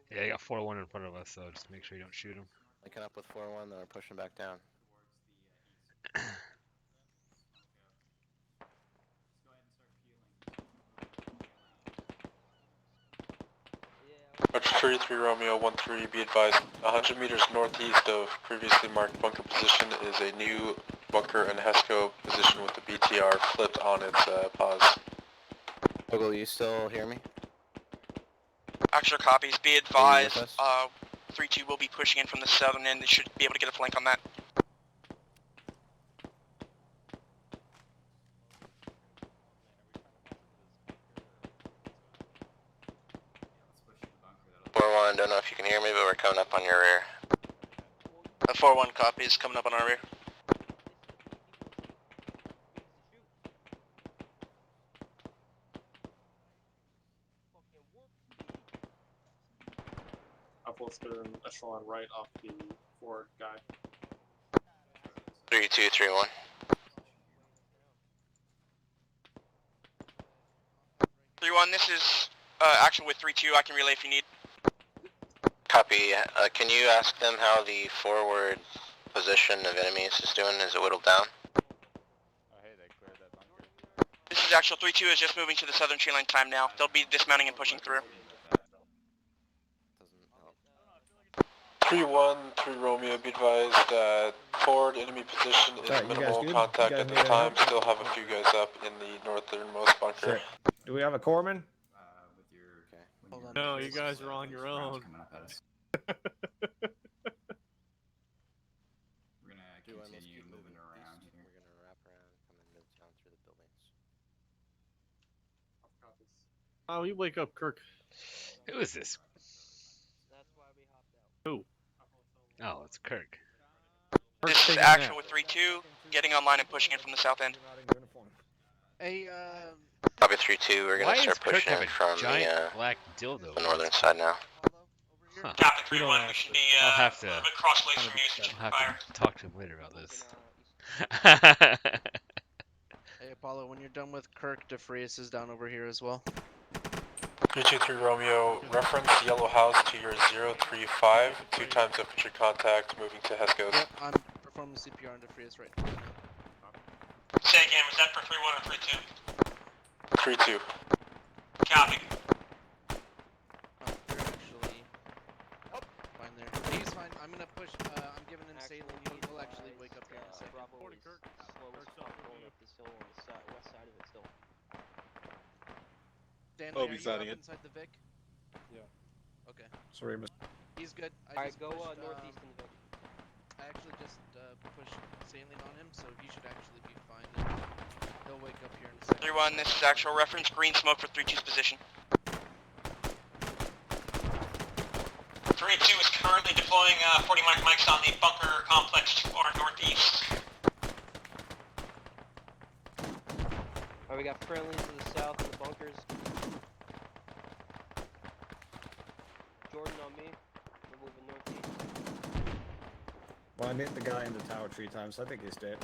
Yeah, you got 4-1 in front of us, so just make sure you don't shoot him. Linking up with 4-1, then we're pushing back down. March 33 Romeo 13, be advised, 100 meters northeast of previously marked bunker position is a new bunker and HESCO position with the BTR flipped on its pause. Ogle, you still hear me? Actual copies, be advised, 3-2 will be pushing in from the southern end. They should be able to get a flank on that. I don't know if you can hear me, but we're coming up on your rear. 4-1 copies coming up on our rear. Upholster and echelon right off the forward guy. 3231. This is action with 3-2. I can relay if you need. Copy. Can you ask them how the forward position of enemies is doing? Is it whittled down? This is actual 3-2 is just moving to the southern tree line time now. They'll be dismounting and pushing through. 3-1, 3 Romeo, be advised, forward enemy position is minimal contact at this time. Still have a few guys up in the northernmost bunker. Do we have a corpsman? No, you guys are on your own. We're gonna continue moving around here. We're gonna wrap around, come into town through the buildings. Oh, you wake up, Kirk. Who is this? That's why we hopped out. Who? Oh, it's Kirk. This is action with 3-2, getting online and pushing in from the south end. Hey, Copy 3-2, we're Why gonna start does Kirk pushing have a from giant black dildo? the northern side now. Huh. Copy 3-1, we should be I'll have to, a little bit crossways from usage I'll fire. have to talk to him later about this. hey Apollo, when you're done with Kirk, DeFreeze is down over here as well. 323 Romeo, reference yellow house to your 035, 2 times infantry contact, moving to HESCOs. Yep, I'm performing CPR on DeFreeze right now. Say again, was that for 3-1 or 3-2? 3-2. Copy. Sailing, he'll actually wake up here in a second. Bravo is slow as fuck going up this hill on the west side of it still. Stanley, are he's you up adding it. inside the Vic? Yeah. Okay. Sorry, Mr. He's good. Alright, go northeast in the Vic. I actually just pushed Sailing on him, so he should actually be fine. He'll wake up here in a second. 3-1, this is actual reference. Green smoke for 3-2's position. 3-2 is currently deploying 40 mics on the bunker complex to our northeast. Alright, we got friendlies to the south in the bunkers. Jordan on me. We're moving northeast. Well, I hit the guy in the tower 3 times. I think he's dead.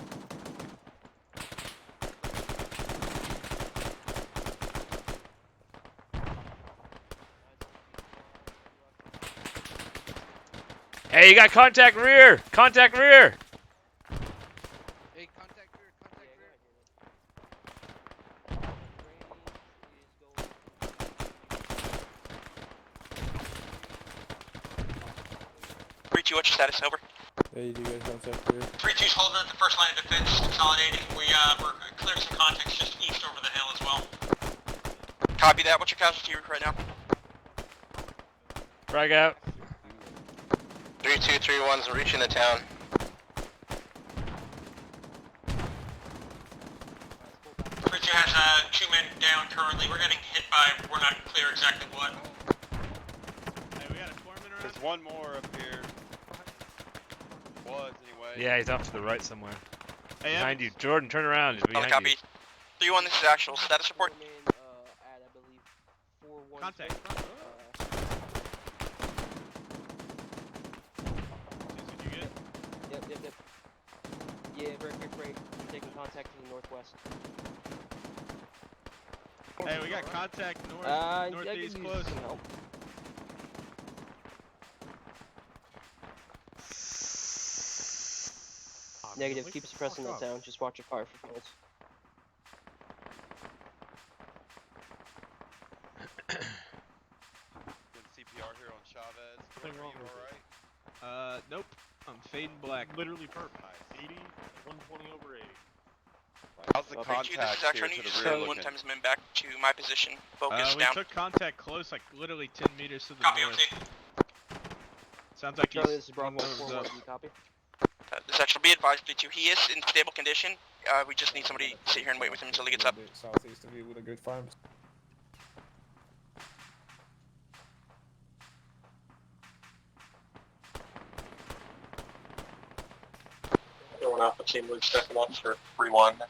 Hey, you got contact rear! Contact rear! Hey, contact rear, contact rear. 3-2, what's your status? Over. Hey, do you guys contact here? 3-2's holding at the first line of defense, consolidating. We're clearing some contacts just east over the hill as well. Copy that. What's your casualty right now? Frag out. 3231's reaching the town. Bridge has 2 men down currently. We're getting hit by, we're not clear exactly what. Hey, we got a corpsman around. There's one more up here. Was anyway. Yeah, he's off to the right somewhere. Hey, Behind you. Jordan, turn around. He's behind Copy. you. 3-1, this is actual status report. At, I believe, 4-1. Contact. Did you get? Yep. Yeah, great. Taking contact to the northwest. Hey, we got contact northeast I could use close. some help. Negative, keep suppressing that sound. Just watch your fire for kills. Doing CPR here on Chavez. Nothing Are wrong you with alright? Nope. I'm fading black. Literally perfect. 80, 120 over 80. How's the Bridge, this contact is actual. here I need to you the to rear one looking? times men back to my position. Focus We down. took contact close, like literally 10 meters to the Copy, north. OT. Sounds like Charlie, he's this is Bravo one nose 4-1. up. Do you copy? This actual be advised, 3-2. He is in stable condition. We just need somebody to sit here and wait with him until he gets up. Southeast of you with a good farm. Going Alpha Team Lead second officer 3-1.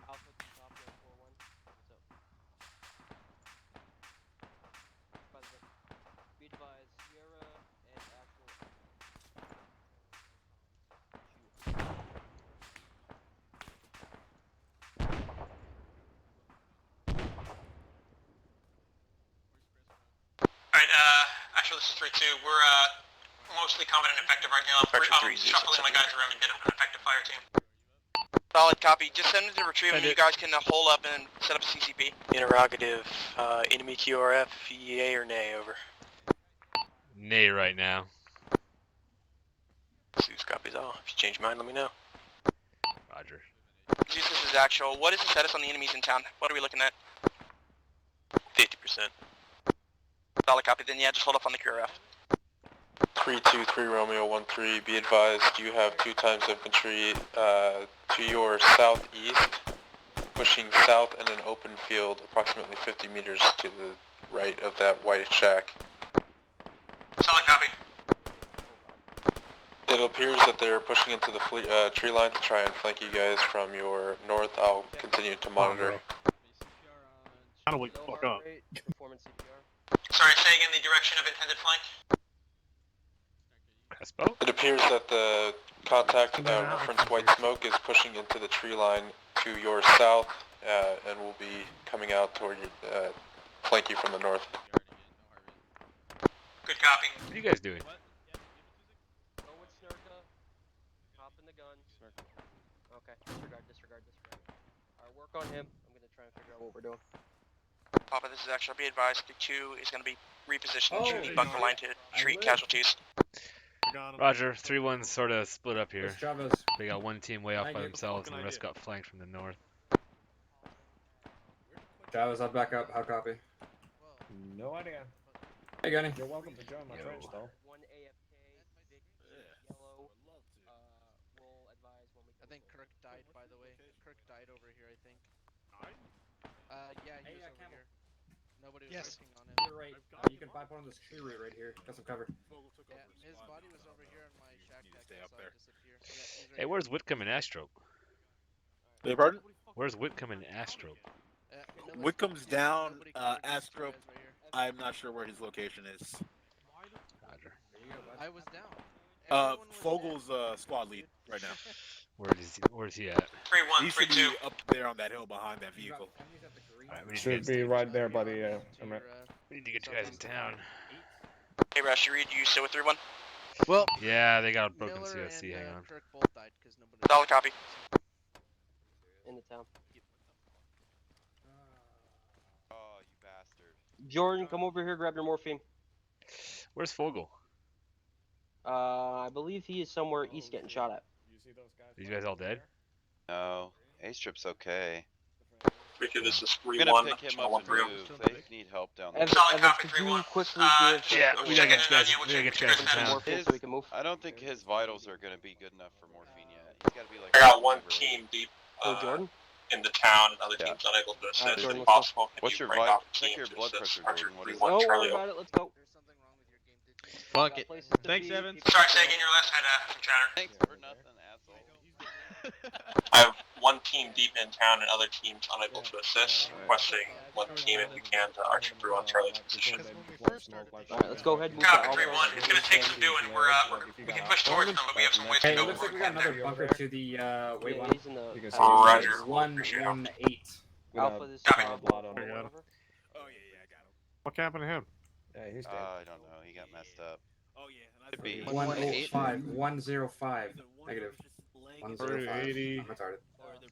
Alpha, do you copy on 4-1? What's up? By the way, be advised, Sierra and actual. Alright, actually this is 3-2. We're mostly combat and effective right now. I'm shuffling my guys around and get an effective fire team. Solid copy. Just send them to retrieve him. You guys can hole up and set up a CCP. Interrogative, enemy QRF, yay or nay, over. Nay right now. Zeus copies all. If you change your mind, let me know. Roger. Zeus, this is actual. What is the status on the enemies in town? What are we looking at? 50%. Solid copy. Then yeah, just hold up on the QRF. 323 Romeo 13, be advised you have 2 times infantry to your southeast, pushing south in an open field approximately 50 meters to the right of that white shack. Solid copy. It appears that they're pushing into the tree line to try and flank you guys from your north. I'll continue to monitor. How do we fuck up? Performance CPR. Sorry, say again the direction of intended flank. Crespo? It appears that the contact reference white smoke is pushing into the tree line to your south and will be coming out toward you, flank you from the north. Good copy. What are you guys doing? Go with Snurka. Hop in the gun. Okay, disregard. Alright, work on him. I'm gonna try and figure out what we're doing. Papa, this is actually, be advised, the 2 is going to be reposition to the bunker line to treat casualties. Roger. 3-1's sort of split up here. Where's Chavez? They got one team way off Thank by you. themselves, and the rest got flanked from the north. Chavez, I'll back up. How copy? No idea. Hey, Gunny. You're welcome to join my trench, though. One AFK, Vic, yellow. We'll advise when we. I think Kirk died, by the way. Kirk died over here, I think. Yeah, he was over here. Nobody was working on him. You're right. You can pipe on this tree root right here. Got some cover. Yeah, his body was over here in my shack deck. I saw it disappear. Yeah, he's right Hey, where's Whitcomb and Astro? Beg pardon? Where's Whitcomb and Astro? Whitcomb's down. Astro, I'm not sure where his location is. Roger. I was down. Fogel's squad lead right now. Where's he at? 3-1, He should be up there on that hill behind that vehicle. Alright, we need to Should get- be right there by the. we need to get you guys in town. Hey, Rashi Reed, you still with 3-1? Well, Yeah, they got a broken Miller CSC. and, Hang on. Kirk both died because nobody. Solid copy. In the town. Oh, you bastard. Jordan, come over here. Grab your morphine. Where's Fogel? I believe he is somewhere east getting shot at. These guys all dead? No, A-Strip's okay. Ricky, this is We're 3-1. gonna pick him up and move. They need help down there. Evan, could you quickly give? Yeah, we gotta get you guys. We gotta get you guys in town. Morphine so we can move. I don't think his vitals are gonna be good enough for morphine yet. He's gotta be like. I got one team deep Oh, Jordan. in the town, and other teams unable to assist. Jordan, If let's possible, What's your break vital? off a Check team your to blood assist pressure, Archer Jordan. What is 3-1 it? Don't Charlie worry about it. Let's go. Fuck it. Thanks, Evan. Sorry, say again, your last had some chatter. Thanks for nothing, asshole. I have one team deep in town and other teams unable to assist, requesting one team if we can to Archer 3-1 Charlie's position. Alright, let's go ahead and move Copy to 3-1. It's gonna take some doing. We can push towards them, but we have some ways to Hey, go. it looks like we got another bunker to the wait one. He's in the. Roger. 118. Alpha, this is Copy. Blood on I him. got him. What happened to him? Yeah, he's dead. I don't know. He got messed up. Oh yeah. Could be. 105. 105. Negative. 105. 80. I'm retarded.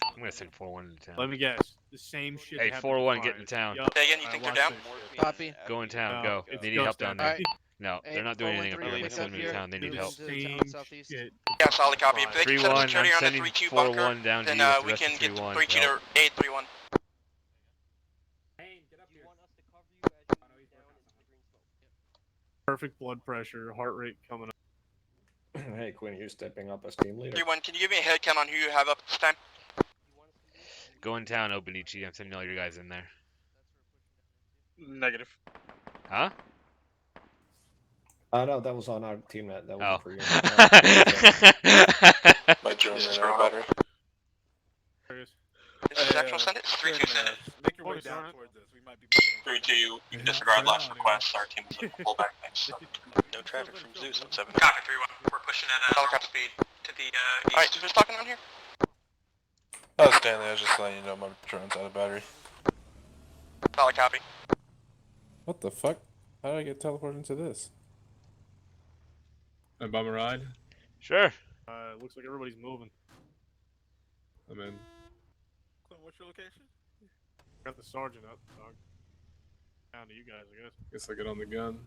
I'm gonna send 4-1 into town. Let me guess. The same shit. Hey, that happened 4-1, to get in town. Yup. Say again, you I think they're watched down? this shit. Copy. Go in town. No, Go. it's They need ghost help down down there. there. No, Hey, they're not doing anything up 413, here. wake Send up them to here. town. They need Do help. the town Same southeast. shit. Yeah, solid copy. If they can set up 3-1. security I'm on the sending 3-2 bunker, 4-1 down to then you with the we rest can of get 3-1. 3-2 to 8-3-1. Hey, get up here. Perfect blood pressure, heart rate coming up. Hey, Quinn, you stepping up as team leader. 3-1, can you give me a head count on who you have up this time? Go in town, Obenichi. I'm sending all your guys in there. Negative. Huh? No, that was on our team net. That Oh. was for you. My drone ran out of battery. This is actual send it? It's 3-2 send it. Make your way down towards us. We might be. 3-2, you can disregard last request. Our team is looking to pull back next. No traffic from Zeus on 7. Copy 3-1. We're pushing at normal speed to the east. Alright, who's talking on here? Oh, Stanley, I was just letting you know my drone's out of battery. Solid copy. What the fuck? How did I get teleported into this? And bum a ride? Sure. Looks like everybody's moving. I'm in. What's your location? Got the sergeant up, dog. Down to you guys, I guess. Guess I get on the gun.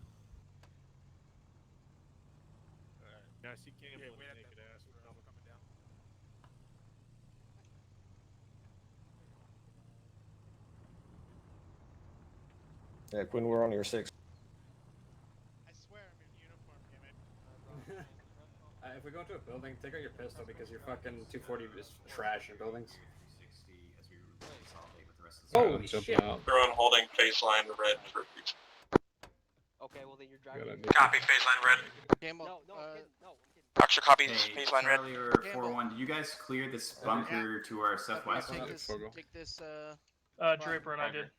Yeah, I see Campbell with a naked ass. Coming down. Yeah, Quinn, we're on your 6. I swear I'm in uniform, damn it. If we go into a building, take out your pistol because your fucking 240 is trash in buildings. Holy shit! They're on holding phase line red for Okay, well then you're driving. Copy phase line red. Campbell, Extra copy phase line red. Charlie or 4-1, did you guys clear this bunker to our southwest? Take this, Draper and I did.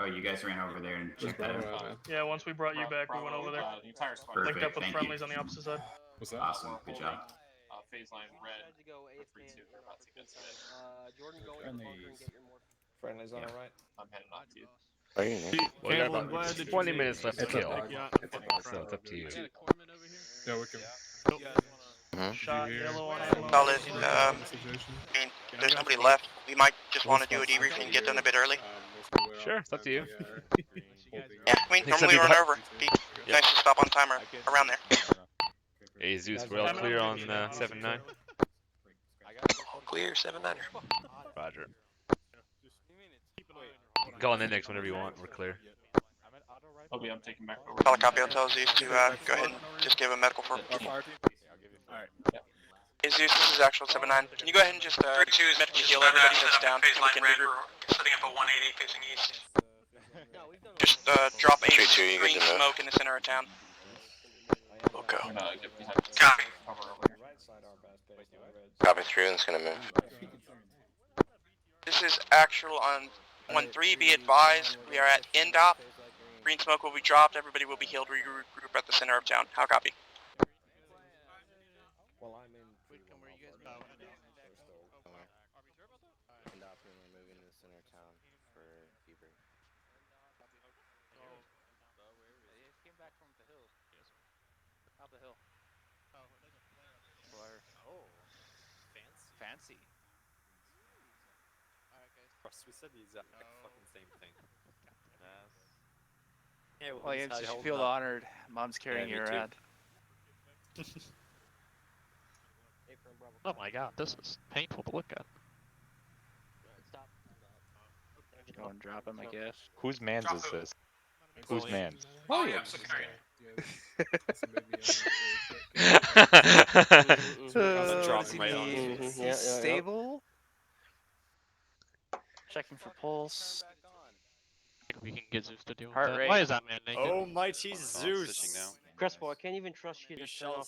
Oh, you guys ran over there and checked that out? Yeah, once we brought you back, we went over there. Linked up with Thank friendlies you. on the opposite side. What's that? Awesome, good job. Phase line red. Jordan, go in the bunker and get your morphine. Friendly's on Yeah. the right. I'm heading out to you. Well, we got Campbell, I'm glad about that you 20 did. minutes left to It's a kill. big yacht. So it's up to you. Yeah, we can. Shot yellow on Solid. There's nobody left. We might just want to do a debrief and get done a bit early. Sure, it's up to you. Yeah, I mean, normally we run over. Be nice to stop on timer around there. Hey Zeus, we're all clear on 7-9? All clear, 7-9er. Roger. You can call an index whenever you want, we're clear. Okay, I'm taking back over. Call a copy, I'll tell Zeus to go ahead and just give a medical for people. Alright. Hey Zeus, this is actual 7-9. Can you go ahead and just medically heal everybody that's down? We can regroup. Setting up a 180 facing east. Just drop a 3-2, you green good to move? smoke in the center of town. We'll go. Copy. Copy 3, one's gonna move. This is actual on 1-3. Be advised, we are at NDOP. Green smoke will be dropped. Everybody will be healed. Regroup at the center of town. How copy? Well, I'm in. Whitcomb, where you guys moving? NDOP, and we're moving to the center of town for fever. They came back from the hill. Out the hill. Oh, fancy. Alright, guys. We said the exact fucking same thing. Well, you should feel honored. Mom's carrying you around. Oh my god, this is painful to look at. Stop. Go and drop him, I guess. Whose man's is this? Whose man's? Oh yeah, I'm so carrying. Stable. Checking for pulse. I think we can get Zeus to deal with Heart that. rate. Why is that man naked? Almighty Zeus! Now. Crespo, I can't even trust you to turn off